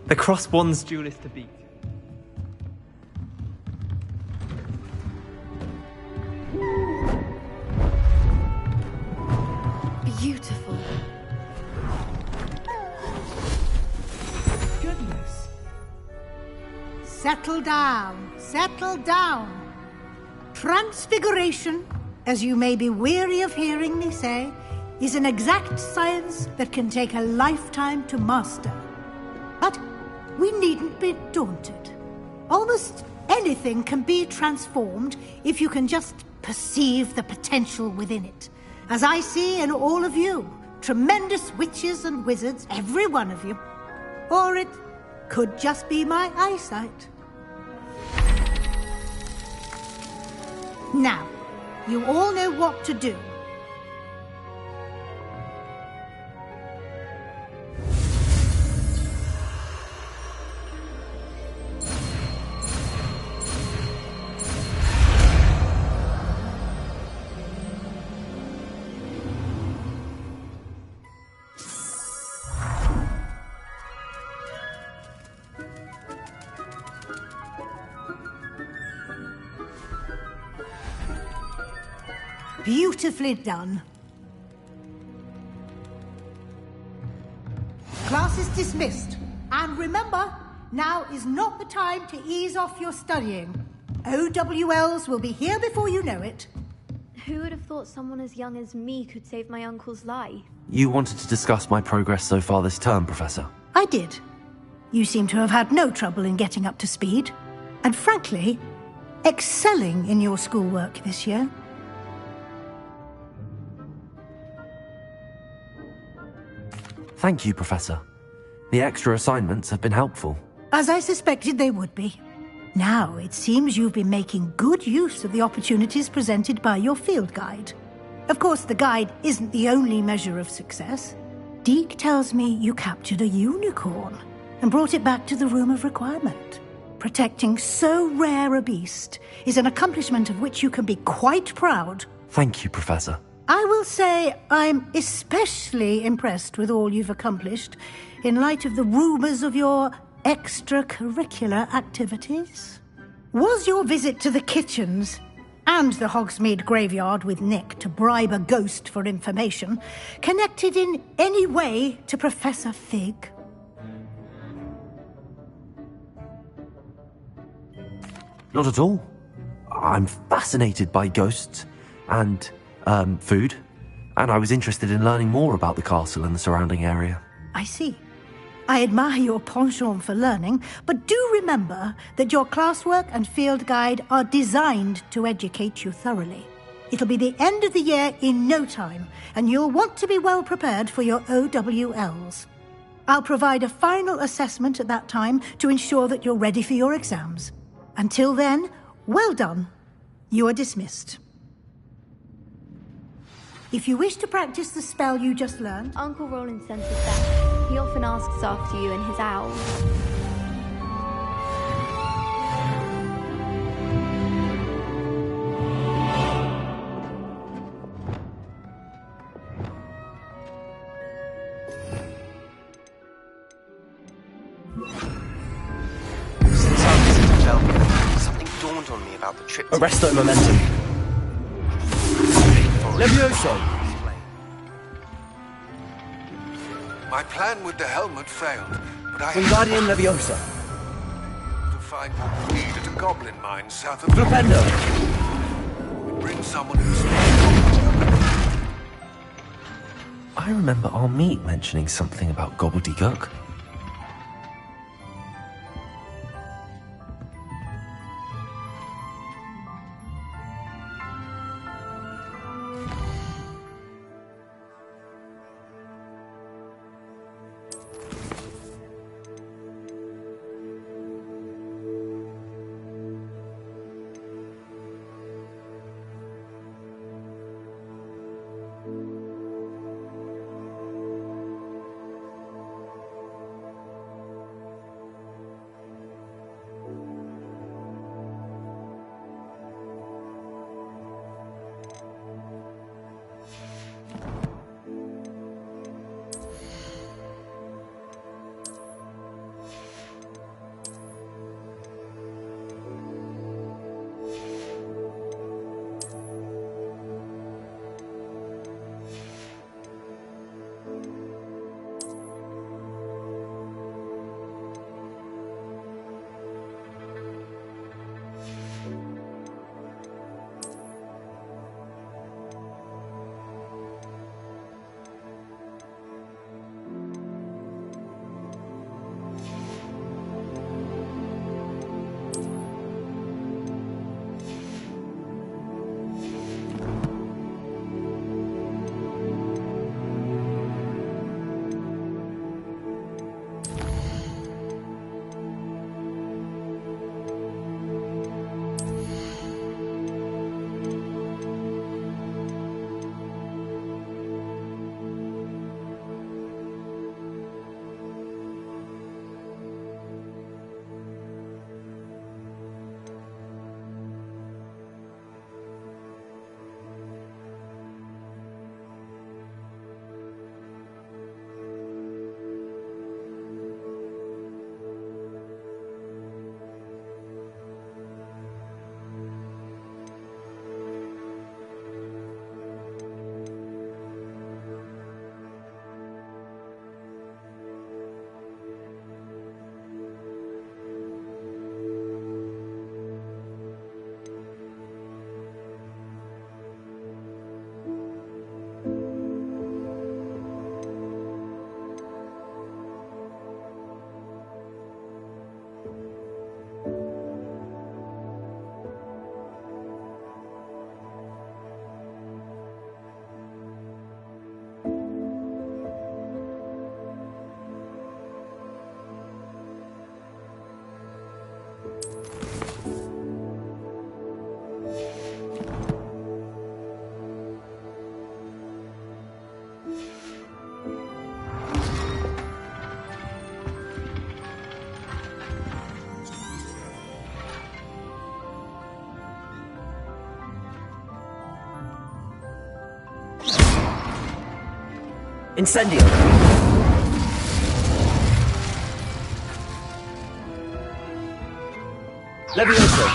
The cross-wands duelist to beat. Beautiful. Goodness. Settle down. Settle down. Transfiguration, as you may be weary of hearing me say, is an exact science that can take a lifetime to master. But we needn't be daunted. Almost anything can be transformed if you can just perceive the potential within it. As I see in all of you, tremendous witches and wizards, every one of you. Or it could just be my eyesight. Now, you all know what to do. Beautifully done. Class is dismissed. And remember, now is not the time to ease off your studying. OWLs will be here before you know it. Who would have thought someone as young as me could save my uncle's life? You wanted to discuss my progress so far this term, Professor? I did. You seem to have had no trouble in getting up to speed. And frankly, excelling in your schoolwork this year. Thank you, Professor. The extra assignments have been helpful. As I suspected they would be. Now, it seems you've been making good use of the opportunities presented by your field guide. Of course, the guide isn't the only measure of success. Deke tells me you captured a unicorn and brought it back to the Room of Requirement. Protecting so rare a beast is an accomplishment of which you can be quite proud. Thank you, Professor. I will say I'm especially impressed with all you've accomplished in light of the rumours of your extracurricular activities. Was your visit to the kitchens and the Hogsmeade graveyard with Nick to bribe a ghost for information connected in any way to Professor Fig? Not at all. I'm fascinated by ghosts and food, and I was interested in learning more about the castle and the surrounding area. I see. I admire your penchant for learning, but do remember that your classwork and field guide are designed to educate you thoroughly. It'll be the end of the year in no time, and you'll want to be well prepared for your OWLs. I'll provide a final assessment at that time to ensure that you're ready for your exams. Until then, well done. You are dismissed. If you wish to practice the spell you just learned... Uncle Roland sent us back. He often asks after you and his owl. Since our visit to Belgium, something dawned on me about the trip to... Arresto momentum. Levioso! My plan with the helmet failed, but I Wingardium Leviosa. to find what we need at a goblin mine south of... Flipendo! Bring someone who's... I remember our meet mentioning something about gobbledygook. Incendio! Levioso!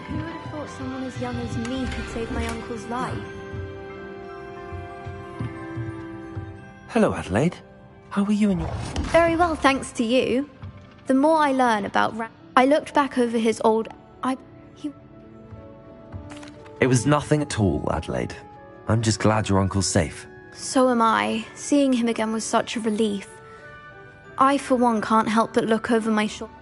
Who would have thought someone as young as me could save my uncle's life? Hello, Adelaide. How are you and your... Very well, thanks to you. The more I learn about I looked back over his old... He It was nothing at all, Adelaide. I'm just glad your uncle's safe. So am I. Seeing him again was such a relief. I, for one, can't help but look over my shoulder.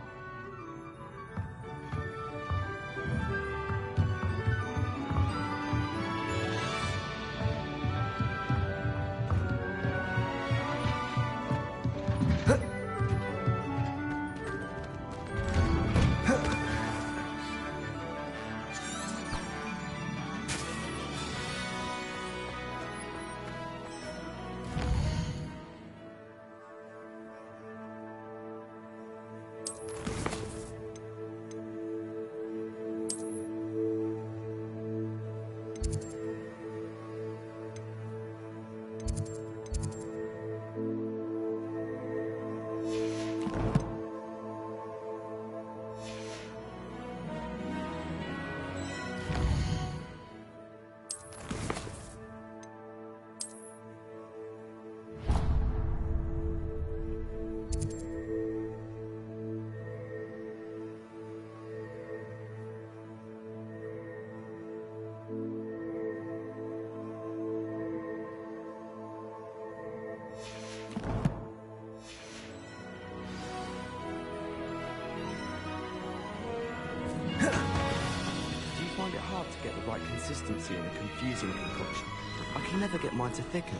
Consistency in a confusing concoction. I can never get mine to thicken.